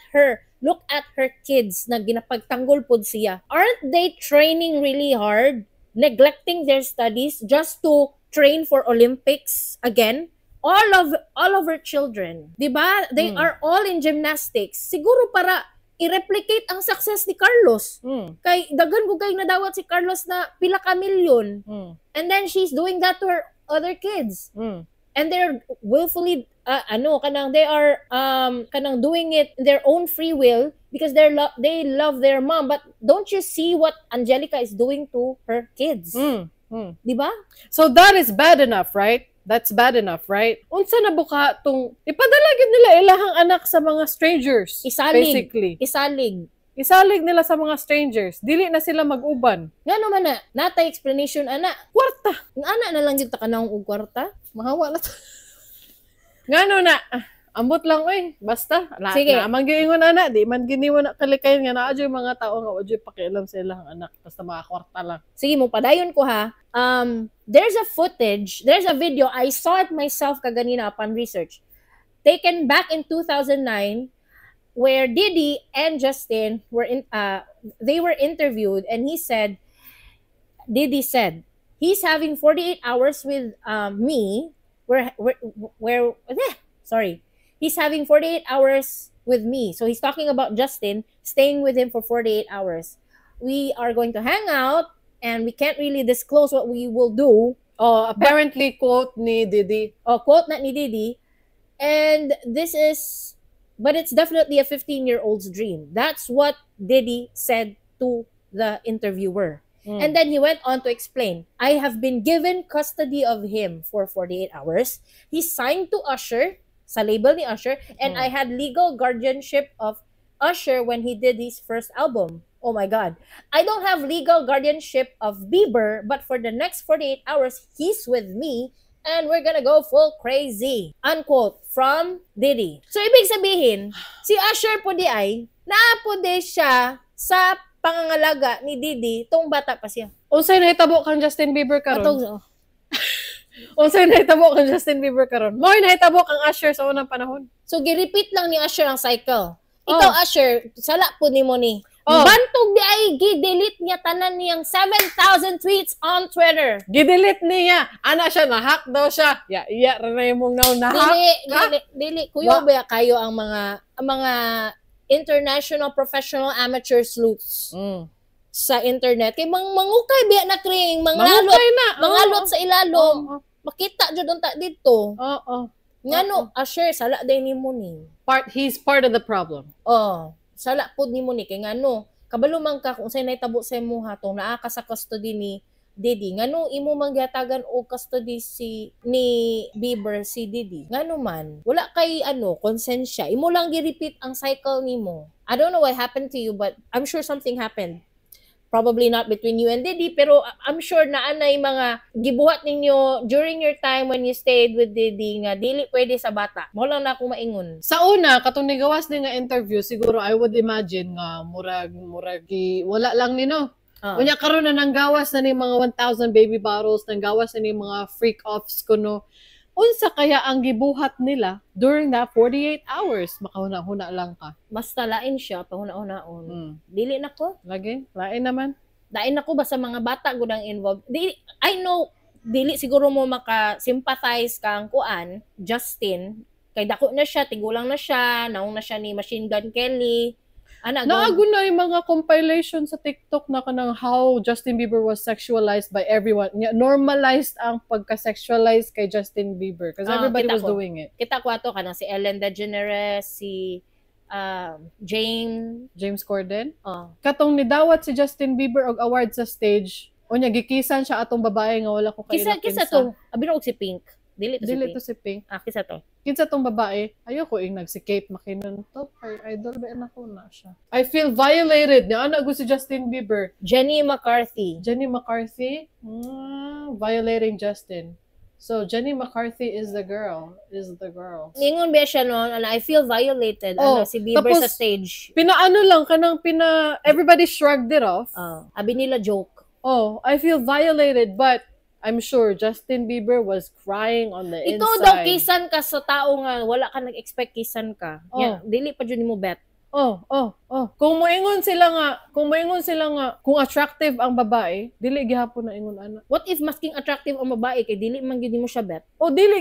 her kids na ginapagtanggol pod siya. Aren't they training really hard, neglecting their studies just to train for Olympics again? All of her children, di ba? They are all in gymnastics. Siguro para i-replicate ang success ni Carlos. Kay daghan ko kay nadawat si Carlos na pila ka milyon. And then she's doing that to her other kids. And they're willfully they are kanang doing it in their own free will because they love their mom. But don't you see what Angelica is doing to her kids? Di ba? So that is bad enough, right? That's bad enough, right? Unsa na buka tong ipadala gid nila ilahang anak sa mga strangers. Basically. Isalig nila sa mga strangers. Dili na sila mag-uban. Ngano man na? Natay explanation ana. Kwarta. Ana na lang jud ta kanang og kwarta. Mahawa na to. Ngano na? Ambot lang basta naamang giingon ana, di man giniwa na kalikayan nga naa jud mga tao nga wa pakialam sa ilang anak basta mga kwarta lang. Sige mo padayon ko ha. There's a video, I saw it myself kaganina upon research, taken back in 2009, where Diddy and Justin were interviewed, and Diddy said, he's having 48 hours with me, he's having 48 hours with me, so he's talking about Justin, staying with him for 48 hours. We are going to hang out, and we can't really disclose what we will do. Apparently, quote ni Didi. Quote na ni Didi. And but it's definitely a 15-year-old's dream. That's what Didi said to the interviewer. And then he went on to explain, I have been given custody of him for 48 hours. He signed to Usher, sa label ni Usher, and I had legal guardianship of Usher when he did his first album. Oh my God. I don't have legal guardianship of Bieber, but for the next 48 hours, he's with me and we're gonna go full crazy. Unquote from Diddy. So, ibig sabihin, si Usher po di ay, naapode siya sa pangangalaga ni Diddy, tong bata pa siya. Unsay nahitabo kang Justin Bieber karon? Unsay nahitabo kang Justin Bieber karon? Mo'y nahitabo kang Usher sa unang panahon. So, gi-repeat lang ni Usher ang cycle. Ikaw, Usher, sala po ni mo ni. Bantog di ay gi-delete niya tanan niyang 7,000 tweets on Twitter. Gi-delete niya. Ana siya, na-hack daw siya. Iya, ranay mong na-hack. Dili. Kuyo ba kayo ang mga international professional amateur sleuths sa internet. Kay mangukay biya na kring, mangalot sa ilalom. Makita jud unta dito. Ngano, Usher, sala day nimo ni. He's part of the problem. Sala pod nimo ni kay ngano kabalo man ka kung say nahitabo sa imuha tong naa ka sa custody ni Diddy ngano imo mangyatagan og custody ni Bieber si Diddy ngano man wala kay konsensya imo lang gi-repeat ang cycle nimo. I don't know what happened to you but I'm sure something happened. Probably not between you and Diddy, pero I'm sure na anay mga gibuhat ninyo during your time when you stayed with Diddy nga dili pwede sa bata. Mo lang na ako maingon. Sa una, katong nigawas din nga interview, siguro I would imagine nga murag wala lang nino. Unya karon na nang gawas na ni mga 1,000 baby bottles, nang gawas na ni mga freak offs kuno. Unsa kaya ang gibuhat nila during that 48 hours? Makahuna-huna lang ka. Basta lain siya, pahuna-hunaon. Dili na ko. Lagi? Lain naman? Lain na ko, basta mga bata gudang involved. I know, dili siguro mo maka-sympathize kang kuan, Justin. Kay dako na siya, tigulang na siya, naong na siya ni Machine Gun Kelly. Naago na yung mga compilation sa TikTok na kanang how Justin Bieber was sexualized by everyone. Normalized ang pagka-sexualize kay Justin Bieber because everybody was doing it. Kita ko ato kanang si Ellen DeGeneres, si James Corden. Katong nidawat si Justin Bieber og award sa stage. Unya gikisan siya atong babae nga wala ko kaila Kisa to, abino og si Pink. Dili to si Pink. Kisa to. Kinsa tong babae, ayoko si Kate McKinnon to. Idol ba na ko na siya. I feel violated. Ana go si Justin Bieber. Jenny McCarthy. Violating Justin. So Jenny McCarthy is the girl. Ningon ba siya noon, I feel violated. Si Bieber tapos, sa stage. Everybody shrugged it off. Abi nila joke. I feel violated, but I'm sure Justin Bieber was crying on the inside. Ikaw daw kisan ka sa tao nga wala ka nag-expect kisan ka. Dili pa jud nimo bet. Kung moingon sila nga kung attractive ang babae, dili gihapon na ingon ana. What if masking attractive ang babae kay dili man gyud mo siya bet? Dili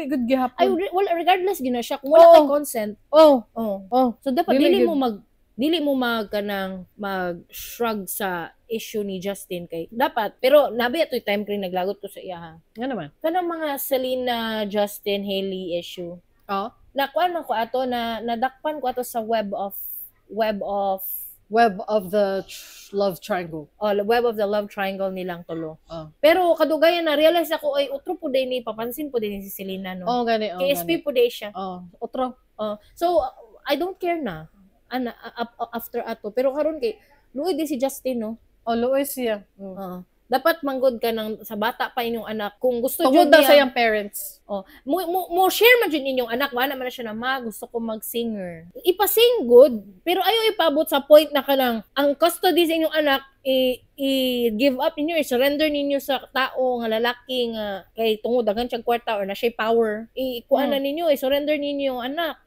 gud gihapon. Regardless gyud na siya kung wala kay consent. So dapat dili mo mag-shrug sa issue ni Justin kay dapat pero nabi atoy time kring naglagot ko sa iya nga naman kanang mga Selena, Justin, Hailey issue nakuan man ko ato na nadakpan ko ato sa web of the love triangle web of the love triangle nilang tulo pero kadugayan na realize ako ay utro po din ni papansin po din si Selena no gani KSP po din siya utro so I don't care na after ato pero karon kay luoy di si Justin no luoy siya. Dapat manggod ka sa bata pa inyong anak. Kung gusto jud niya sa iyang parents. Mo share man jud inyong anak, wala man na siya na gusto ko mag-singer. Ipasing good, pero ayaw ipabot sa point na kanang ang custody sa inyong anak i-give up ninyo, i-surrender ninyo sa tao nga lalaki nga kay tungod daghan siyang kwarta or na siya power. Ikuan na ninyo, i-surrender ninyo yung anak.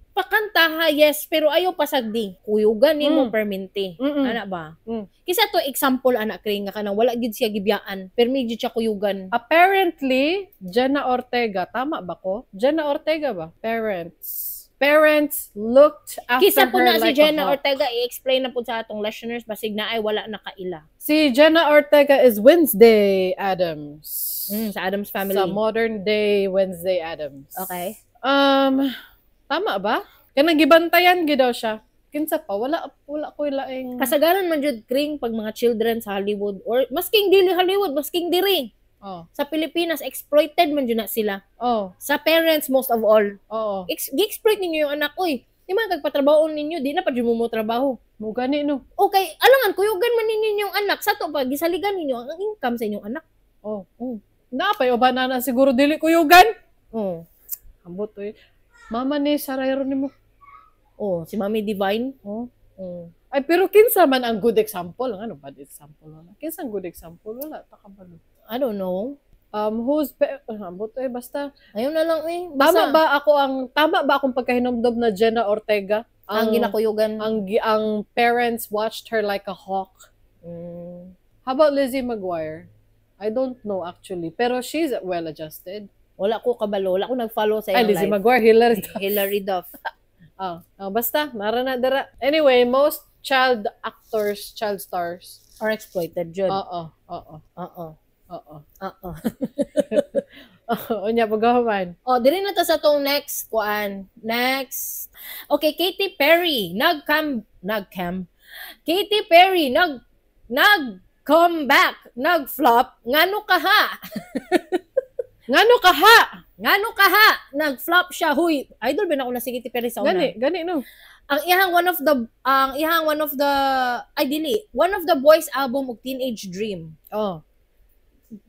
Pakanta yes, pero ayaw pasagdi. Kuyugan ni mo perminti. Ana ba? Kisa to example anak kay nga kanang wala gid siya gibiyaan, permi gid siya kuyugan. Apparently, Jenna Ortega, tama ba ko? Jenna Ortega ba? Parents. parents looked after Kisa po her na si like Jenna a hawk. Ortega, i-explain na po sa atong listeners, basig na ay wala nakaila. Si Jenna Ortega is Wednesday Adams. Sa Addams Family. Sa modern day Wednesday Adams. Okay. Tama ba? Kanang gibantayan gid daw siya. Kinsa pa wala ko laing Kasagaran man jud kring pag mga children sa Hollywood or masking dili Hollywood, masking diri. Oh. Sa Pilipinas exploited man jud na sila. Oh. Sa parents most of all. Oo. Gi-exploit ninyo yung anak oy. Di man kagpatrabaho ninyo, di na pa jud mo trabaho. Mo gani no. Okay, alangan kuyugan man ninyo yung anak sa to pa gisaligan ninyo ang income sa inyong anak. Oh. Napay uban na siguro dili kuyugan. Oh. Ambot oy. Mama ni sarayro nimo. Oh, si Mami Divine. Oh. Ay pero kinsa man ang good example? Ano bad example na? Kinsa ang good example? Wala ta kabalo. I don't know. Ambot oy basta Ayun na lang eh. tama ba akong pagkahinomdom na Jenna Ortega? Ang ginakuyugan. Ang parents watched her like a hawk. How about Lizzie McGuire? I don't know actually, pero she's well-adjusted. Wala ko kabalo, wala ko nag-follow sa Ay, iyang Lizzie life. McGuire, Hilary. Hilary Duff. Basta, nara na dara. Anyway, most child stars. Or exploited jud. Oo. Unya, pagkahuman. Diri na ta sa tong next kuan. Next. Okay, Katy Perry Katy Perry come back, nag-flop, ngano kaha? Ngano kaha? Nag-flop siya. Huy, idol ba na ako na si Katy Perry sa una? Gani no. Ang ihang one of the boys album og Teenage Dream. Oh.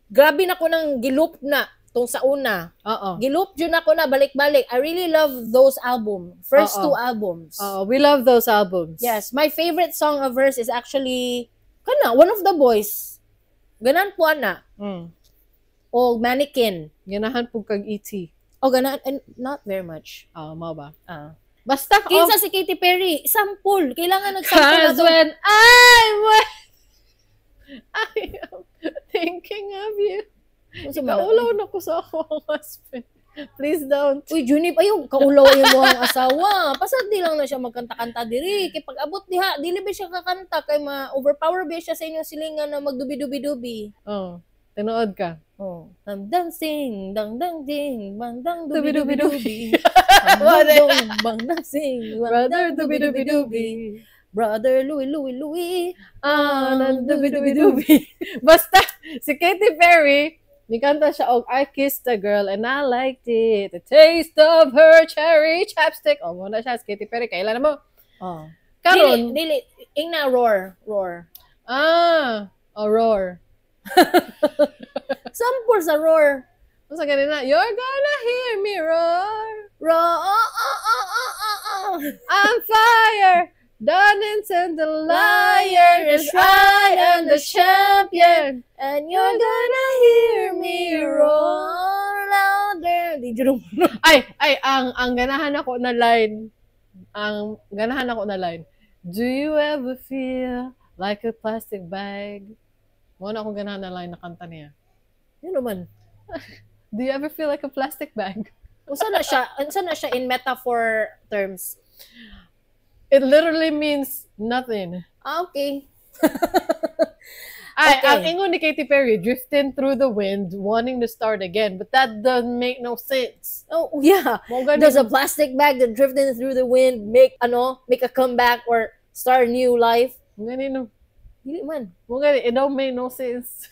Grabe na ko nang giloop na tong sa una. Oo. Giloop jud ako na balik-balik. I really love those album. First two albums. We love those albums. Yes, my favorite song of hers is actually One of the Boys. Ganan po ana. O Mannequin. Ganahan po kag E.T. O ganan, and not very much. Mao ba? Basta Kinsa si Katy Perry, sample. Kailangan nag-sample na to. when I am thinking of you. Kaulaw na ko sa akong husband. Please don't. Uy, Junip, ayun, kaulaw yung mga asawa. Pasad di lang na siya magkanta-kanta diri. Kay pag abot diha, dili ba siya kakanta kay ma-overpower ba siya sa inyong silingan na magdubi-dubi-dubi. Tinood ka. Dang sing, dang ding, bang dang Dubi-dubi-dubi. Bang dang sing, Brother dubi-dubi-dubi. Brother Louie. Dubi-dubi-dubi. Basta, si Katy Perry, nikanta siya og I kissed a girl and I liked it. The taste of her cherry chapstick. Muna siya si Katy Perry. Kailan na mo? Karon. Dili. Ingna roar. Roar. Sample sa roar. Sa ganina, you're gonna hear me roar. Roar. I'm fire. Darlings and the liar is I am the champion. And you're gonna hear me roar louder. Di juro mo. Ay, ang ganahan ako na line. Do you ever feel like a plastic bag? Muna akong ganahan na line na kanta niya. Yun naman. Do you ever feel like a plastic bag? Unsa na siya in metaphor terms? It literally means nothing. Okay. Ang ingon ni Katy Perry, drifting through the wind, wanting to start again. But that doesn't make no sense. Oh, yeah. Does a plastic bag that drifting through the wind make a comeback or start a new life? Ganino. Dili man. It don't make no sense.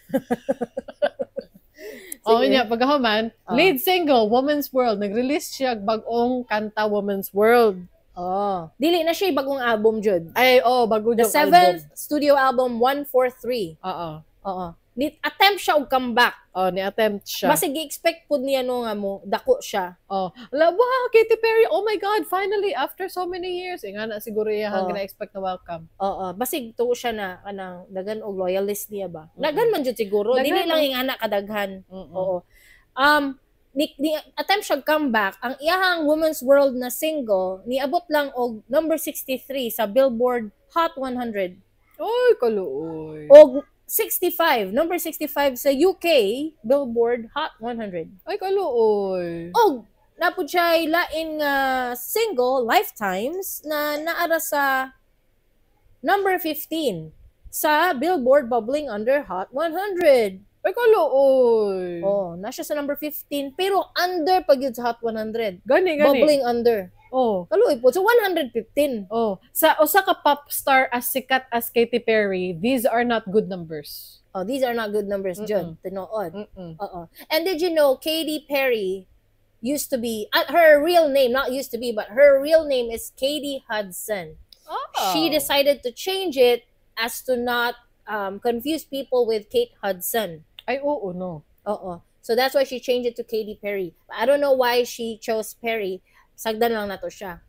Pagkahuman, lead single, Woman's World. Nag-release siya bagong kanta, Woman's World. Dili na siya bagong album jud. Bago The 7th studio album 143. Ni-attempt siya og comeback. Ni-attempt siya. Basta gi-expect pud niya dako siya. Wow, Katy Perry, oh my God, finally after so many years. Nga na siguro iyang gina-expect na welcome. Basig tuo siya na kanang dagan og loyalist niya ba. Dagan man jud siguro. Dili lang yung anak kadaghan. Ni attempt siya comeback. Ang iyahang Women's World na single niabot lang og number 63 sa Billboard Hot 100. Oy, kaluoy. Og number 65 sa UK Billboard Hot 100. Ay, kaluoy. Og napud siya lain nga single lifetimes na naara sa number 15 sa Billboard Bubbling Under Hot 100. Ay, kaluoy. Oh, na siya sa number 15 pero under pag yun sa Hot 100. Gani. Bubbling under. Oh. Kaluoy po. So 115. Oh. Sa usa ka pop star as sikat as Katy Perry, these are not good numbers. Oh, these are not good numbers, John. Tinood. Mm-mm. And did you know Katy Perry used to be, her real name, not used to be, but her real name is Katie Hudson. Oh. She decided to change it as to not confuse people with Kate Hudson. Ay, oo, no. Oo. So that's why she changed it to Katy Perry. I don't know why she chose Perry. Sagdan lang na to siya.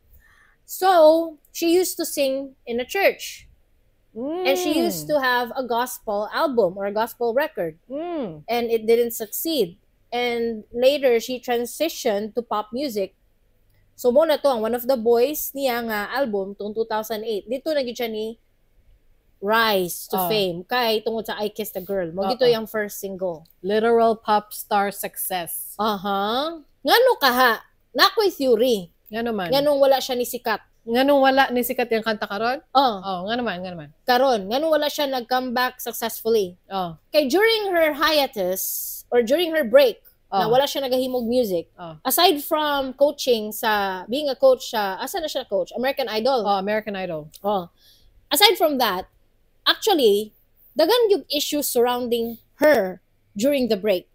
So, she used to sing in a church. And she used to have a gospel album or a gospel record. And it didn't succeed. And later, she transitioned to pop music. So, mo na to, ang One of the Boys niya nga album, tong 2008. Dito naging siya ni rise to fame. Kay, tungod sa I Kissed a Girl. Mo gito yung first single. Literal pop star success. Ngano kaha? Nakoy theory. Nga naman. Nganong wala siya ni sikat. Nganong wala ni sikat yung kanta karon? Oh, nga naman. Karon, nganong wala siya nag-comeback successfully. Kay during her hiatus, or during her break, na wala siya nagahimog music, aside from coaching sa, being a coach sa, asa na siya coach? American Idol. American Idol. Aside from that, actually, dagan yung issues surrounding her during the break.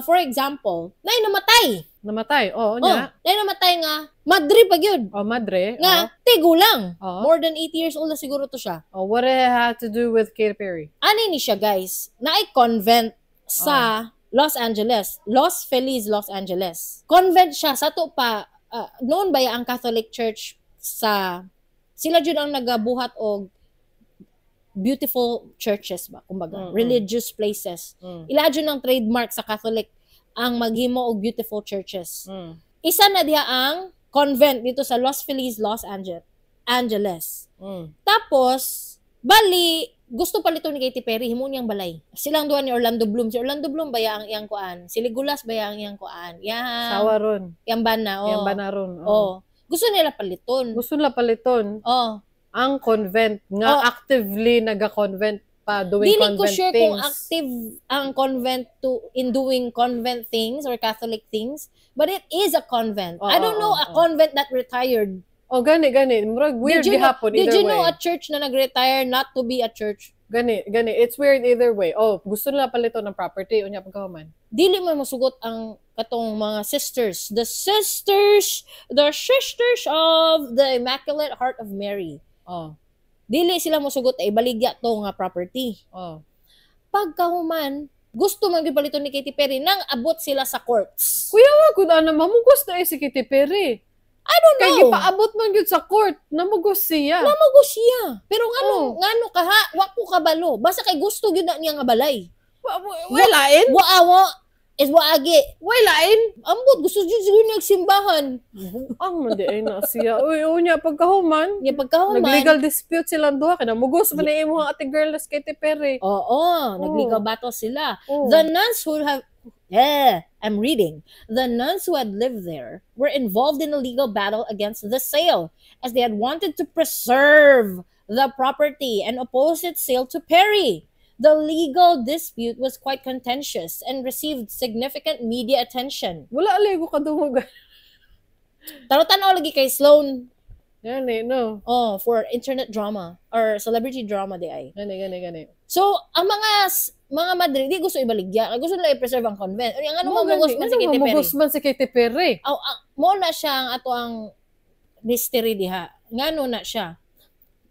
For example, nay namatay. Namatay, nya. Nay namatay nga, madre pag yun. Madre. Nga, tigulang. More than 8 years old na siguro to siya. What it had to do with Katy Perry? Ani ni siya, guys, na ay convent sa Los Angeles. Los Feliz, Los Angeles. Convent siya. Sa to pa, noon ba ang Catholic Church sa, sila dyan ang nagabuhat og beautiful churches ba, kumbaga, religious places. Ila dyan ang trademark sa Catholic ang maghimo og beautiful churches. Isa na diha ang convent dito sa Los Feliz, Los Angeles. Tapos, bali, gusto palito ni Katy Perry, himo niyang balay. Silang duha ni Orlando Bloom. Si Orlando Bloom, baya ang iyang kuan. Si Legolas, baya ang iyang kuan. Sawaron. Yang bana, Yang banaron. Gusto nila paliton. Ang convent, nga actively naga-convent pa, doing Dili convent ko sure things. kung active ang convent in doing convent things or Catholic things, but it is a convent. I don't know a convent that retired. Gani. Murag weird gihapon either way. Did you know a church na nag-retire not to be a church? Gani. It's weird either way. Gusto nila palito ng property, unya pagkahuman. Dili mo masugot ang katong mga sisters. The sisters of the Immaculate Heart of Mary. Dili sila mosugot ay baligya to nga property. Pagkahuman, gusto man gyud palito ni Katy Perry nang abot sila sa courts. Kuya wa gud ana mamugos na si Katy Perry. I don't know. Kay gipaabot man gyud sa court, namugos siya. Pero ngano kaha, wa ko kabalo. Basta kay gusto gyud na niya nga balay. Walain? Is waagi. Walain? Ambot gusto gyud siguro nagsimbahan. Ang mandi ay na siya. Unya pagkahuman. Nag-legal dispute silang duha kay namugos man ni imong ate girl na Katy Perry. Nag-legal battle sila. The nuns who have I'm reading. The nuns who had lived there were involved in a legal battle against the sale, as they had wanted to preserve the property and oppose its sale to Perry. The legal dispute was quite contentious and received significant media attention. Wala aligo kadungugan. Taro-tanaw lagi kay Sloan. No. For internet drama or celebrity drama di ay. Gani. So, ang mga Madrid, di gusto ibaligya. Gusto nila i-preserve ang convent. Ano mamugos man si Katy Perry? Mamugos man si Katy Perry. Mo na siya ang ato ang mystery diha. Ngano na siya.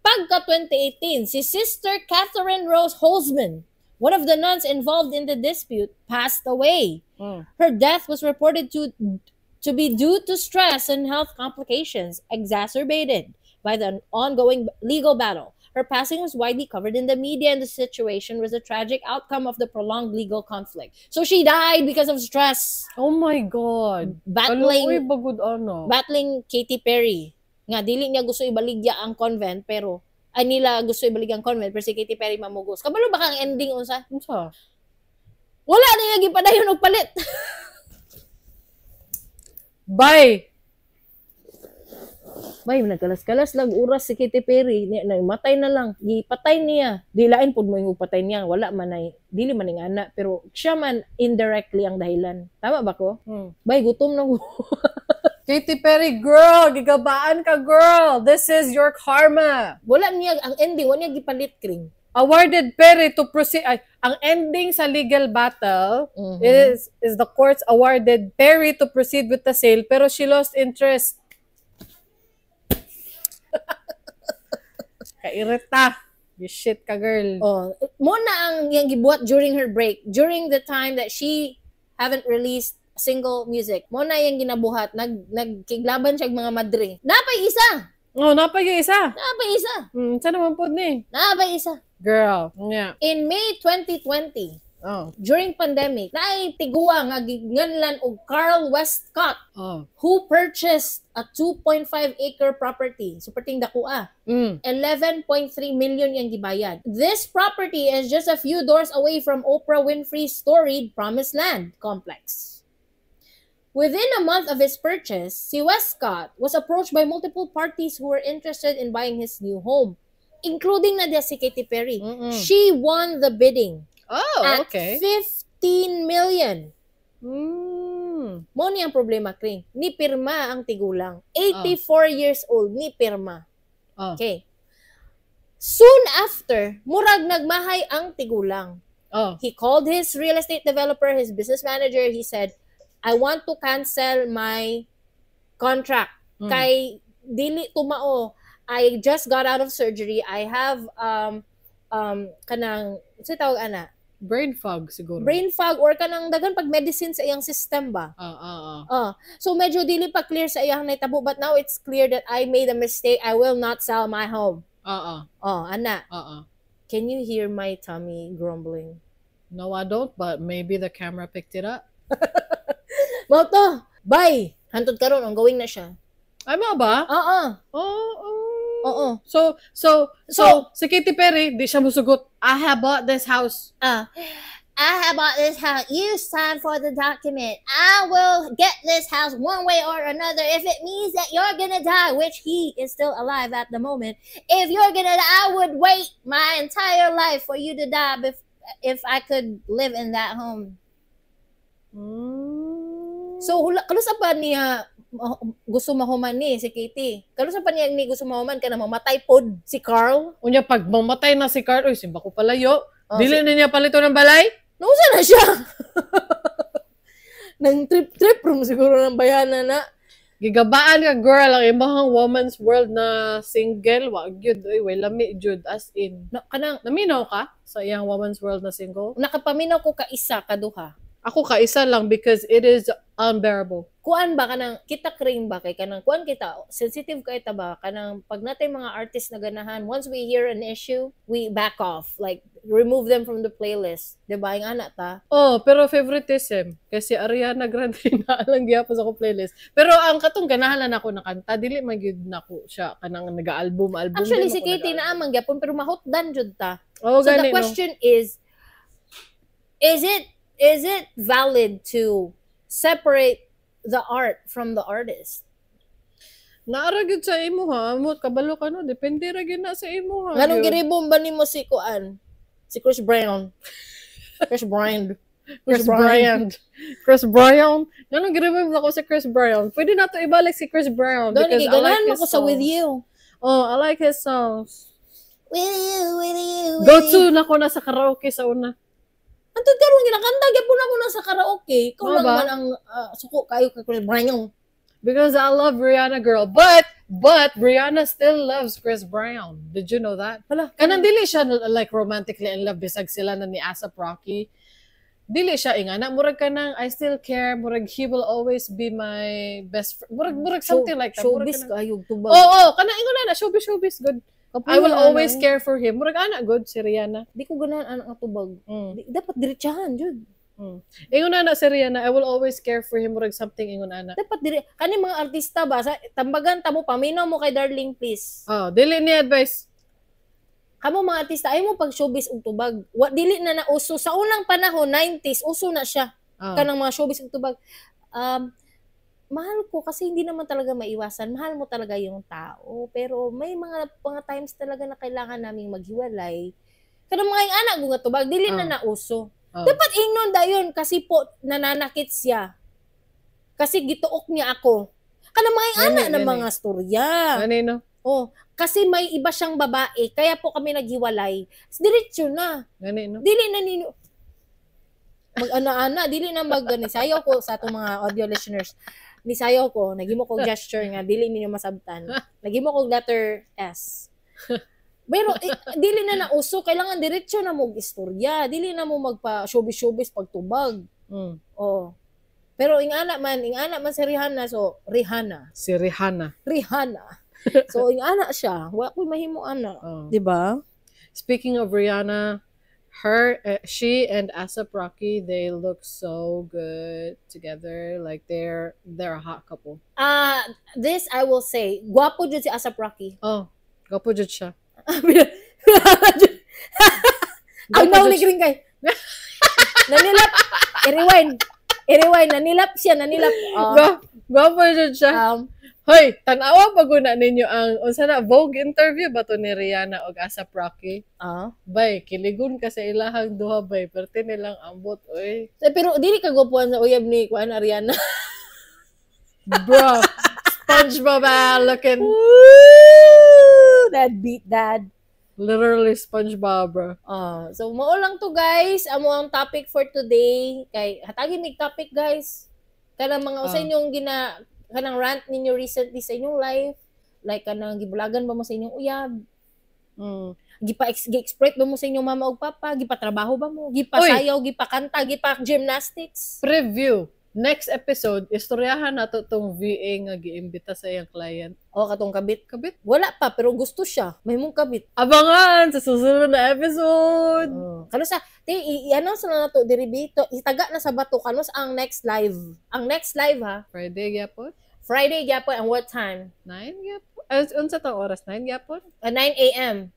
Pagka 2018, si Sister Catherine Rose Holzman, one of the nuns involved in the dispute, passed away. Her death was reported to be due to stress and health complications exacerbated by the ongoing legal battle. Her passing was widely covered in the media, and the situation was a tragic outcome of the prolonged legal conflict. So she died because of stress. Oh my God. Battling Katy Perry. Nga, dili niya gusto ibaligya ang convent, pero nila gusto ibaligya ang convent, pero si Katy Perry mamugos. Kabalo ba kang ending unsa? Wala na yung gipadayon og palit. Bye! Bay, nagkalas-kalas lang oras si Katy Perry. Matay na lang. Gipatay niya. Dilain po mo yung patay niya. Wala man ay, dili man yung anak. Pero siya man indirectly ang dahilan. Tama ba ko? Bay, gutom na ko. Katy Perry, girl! Gigabaan ka, girl! This is your karma! Wala niya, ang ending, wala niya gipalit, Kring. Awarded Perry to proceed. Ay, ang ending sa legal battle is the courts awarded Perry to proceed with the sale, pero she lost interest. Kairita. You shit ka, girl. Oh, mo na ang yang gibuhat during her break. During the time that she haven't released single music. Mo na yang ginabuhat. Nagkiglaban siya mga madre. Napay isa! Oh, napay isa. Napay isa! Saan naman po ni? Napay isa. Girl. Yeah. In May 2020, during pandemic, naitiguwa nga giganlan og Carl Westcott who purchased a 2.5 acre property. So perting dakua. 11.3 million yung gibayad. This property is just a few doors away from Oprah Winfrey's storied Promised Land complex. Within a month of his purchase, si Westcott was approached by multiple parties who were interested in buying his new home, including na si Katy Perry. She won the bidding. Oh, at 15 million. Mo ni ang problema, Kring. Ni pirma ang tigulang. 84 years old, ni pirma. Okay. Soon after, murag nagmahay ang tigulang. He called his real estate developer, his business manager. He said, I want to cancel my contract. Kay dili tumao. I just got out of surgery. I have kanang sa tawag ana? Brain fog siguro. Brain fog or kanang dagan pag medicine sa iyang system ba? So medyo dili pa clear sa iyang naitabo, but now it's clear that I made a mistake. I will not sell my home. Ana. Can you hear my tummy grumbling? No, I don't, but maybe the camera picked it up. Moto, bye. Hantod karon ang going na siya. Ay mo ba? Oo. So, si Katy Perry, di siya musugot, I have bought this house. I have bought this house. You signed for the document. I will get this house one way or another. If it means that you're gonna die, which he is still alive at the moment, if you're gonna die, I would wait my entire life for you to die if I could live in that home. So, kalusa pa niya gusto mahuman ni si Katy. Kalusa pa niya ni gusto mahuman ka na mamatay pod si Carl. Unya pag mamatay na si Carl, uy, simba ko palayo. Dili na niya palito ng balay? Nausa na siya. Nang trip rum siguro ng bayanan na. Gigabaan ka, girl, ang imahang woman's world na single. Wag yun, uy, way lami jud as in. Naminaw ka sa iyang woman's world na single? Nakapaminaw ko ka isa, kaduha. Ako ka isa lang because it is unbearable. Kuan ba kanang kita Kring ba kay kanang kuan kita sensitive kay ta ba kanang pag natay mga artist na ganahan, once we hear an issue we back off, like remove them from the playlist, diba yung ana ta? Pero favoritism kasi Ariana Grande na lang gyapon sa ko playlist, pero ang katong ganahan ako na kanta dili man gyud nako siya kanang nag-album. Actually si Katy na amang gyapon pero mahutdan jud ta. So the question is it valid to separate the art from the artist? Naara gyud sa imo ha, mo kabalo ka no, depende ra gyud na sa imo ha. Nganong giribom ba nimo si kuan? Si Chris Brown. Chris Brown. Nganong giribom ako si Chris Brown? Pwede na to ibalik si Chris Brown because I like his songs. Sa With You. I like his songs. With you. Go to na ko na sa karaoke sa una. Antod karon ginakanta gyapon ako na sa karaoke. Ikaw lang man ang suko kayo kay Chris Brown. Because I love Rihanna, girl. But Rihanna still loves Chris Brown. Did you know that? Kanang dili siya like romantically in love bisag sila na ni A$AP Rocky. Dili siya ingana murag kanang I still care, murag he will always be my best friend. Murag something like that. Showbiz kayo tubag. Kanang ingon na showbiz good. I will always care for him. Murag ana good si Rihanna. Di ko ganahan anak nga tubag. Dapat diretsahan jud. Ingon na si Rihanna, I will always care for him. Murag something ingon ana. Dapat kani mga artista ba sa tambagan ta mo paminaw mo kay Darling please. Dili ni advice. Kamo mga artista ay mo pag showbiz og tubag. Dili na nauso sa unang panahon 90s uso na siya. Kanang mga showbiz og tubag. mahal ko kasi hindi naman talaga maiwasan. Mahal mo talaga yung tao. Pero may mga times talaga na kailangan naming maghiwalay. Kada mga yung anak ko nga tubag, dili na nauso. Dapat ingnon dayon kasi po nananakit siya. Kasi gituok niya ako. Kada mga yung anak na mga storya. Ganino? Kasi may iba siyang babae, kaya po kami naghiwalay. Diretso na. Ganino? Dili na nino. Mag-ana-ana, dili na mag-nisayaw ko sa atong mga audio listeners. Nisayaw ko, nagimo ko gesture nga, dili ninyo masabtan. Nagimo ko letter S. Pero, dili na nauso, kailangan diretso na mo istorya. Dili na mo magpa-showbiz-showbiz pagtubag. Pero, ingana man si Rihanna, so, Rihanna. Si Rihanna. So, ingana siya. Wala ko'y mahimo ana. Diba? Speaking of Rihanna, she and ASAP Rocky, they look so good together. Like they're a hot couple. This I will say, gwapo jud si ASAP Rocky. Gwapo jud siya. Ang nauli kring kay. Nanilap. I-rewind. Nanilap siya. Gwapo jud siya. Hoy, tanawa pag una ninyo ang unsa na Vogue interview ba to ni Rihanna og ASAP Rocky? Bay, kiligon ka sa ilahang duha bay, perti nilang ambot oy. Pero dili ka gwapuan sa uyab ni kuan Rihanna. Bro, SpongeBob looking. Dad. Literally SpongeBob, bro. So mao lang to guys, amo ang topic for today. Kay hatagi mig topic guys. Kanang mga usay inyong kanang rant ninyo recently sa inyong life, like kanang gibulagan ba mo sa inyong uyab, gi-exploit ba mo sa inyong mama o papa, gipatrabaho ba mo, gipasayaw, gipakanta, gipa-gymnastics. Preview, next episode, istoryahan nato tong VA nga giimbita sa iyang client. Katong kabit? Wala pa, pero gusto siya. May mong kabit. Abangan sa susunod na episode! Kanos i-announce na nato diribito, itaga na sa bato, kanos ang next live? Ang next live ha? Friday gyapon, and what time? 9 gyapon? Unsa tong oras? 9 gyapon? 9 a.m.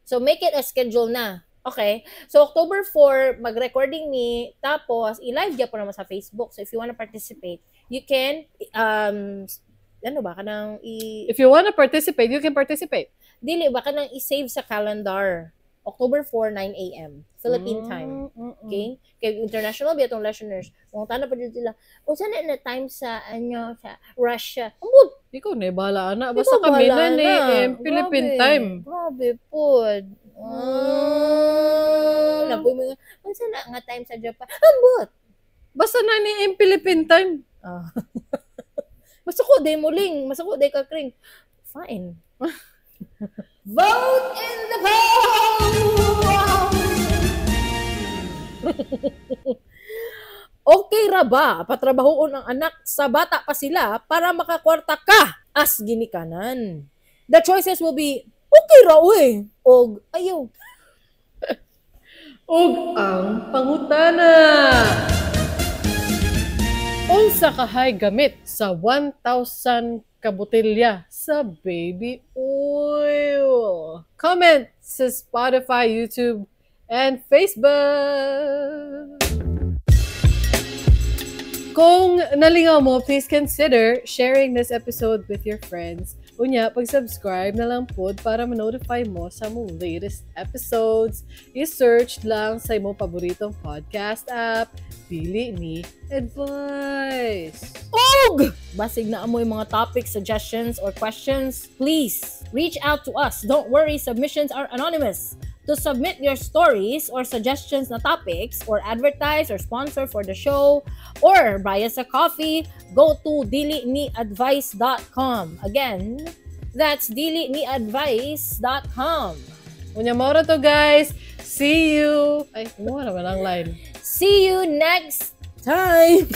So make it a schedule na. Okay? So October 4, mag-recording ni, tapos i-live gyapon naman sa Facebook. So if you wanna participate, you can, if you wanna participate, you can participate. Dili, baka nang i-save sa calendar. October 4, 9 a.m. Philippine time. Okay? Kaya international ba itong listeners? Kung tana pa dito sila, saan na time sa Russia? Ambot! Ikaw na, bahala na. Basta kami na Philippine time. Grabe po. Napoy mo saan na nga time sa Japan? Ambot! Basta na ni Philippine time. Masuko day muling. Masuko day kakring. Fine. Vote in the poll! Okay ra ba patrabahoon ang anak sa bata pa sila para makakwarta ka as ginikanan? The choices will be, okay ra og ayaw. Og ang pangutana. Unsa kahay gamit sa 1,000 kabotilya sa baby oil? Comment sa Spotify, YouTube, and Facebook. Kung nalingaw mo, please consider sharing this episode with your friends. Unya, pag-subscribe na lang po para ma-notify mo sa mong latest episodes. I-search lang sa imong paboritong podcast app. Dili ni Advice. Basig na amoy mga topic suggestions or questions, please reach out to us. Don't worry, submissions are anonymous. To submit your stories or suggestions na topics or advertise or sponsor for the show or buy us a coffee, go to diliniadvice.com. Again, that's diliniadvice.com. Unya mora to guys. See you. Ay, mo naman ang line. See you next time.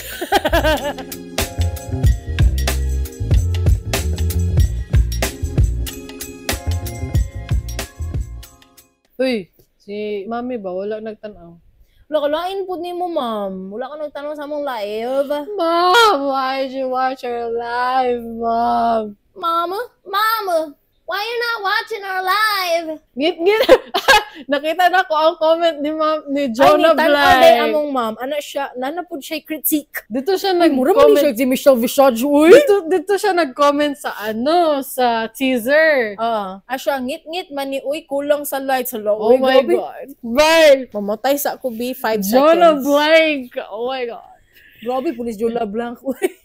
Uy, si mami ba? Wala nagtanaw. Wala ka lain po ni mo, ma'am. Wala ka nagtanong sa mong live. Mom, why did you watch our live, Mom? Mama, why you not watching our live? Ngit-ngit. Nakita na ko ang comment ni Jonah Ay, Blay. among ma'am. Ano siya? Nanapod siya critique. Dito siya Mura man siya nag-comment. si Michelle Visage, uy. Dito siya nag-comment sa sa teaser. Siya, ngit-ngit man ni, uy, kulang sa lights. Hello, Oh my God. Bye! Mamatay sa ako, B, 5 Jonah seconds. Blank. Oh my God. Grabe, pulis Jonah Blanc, uy.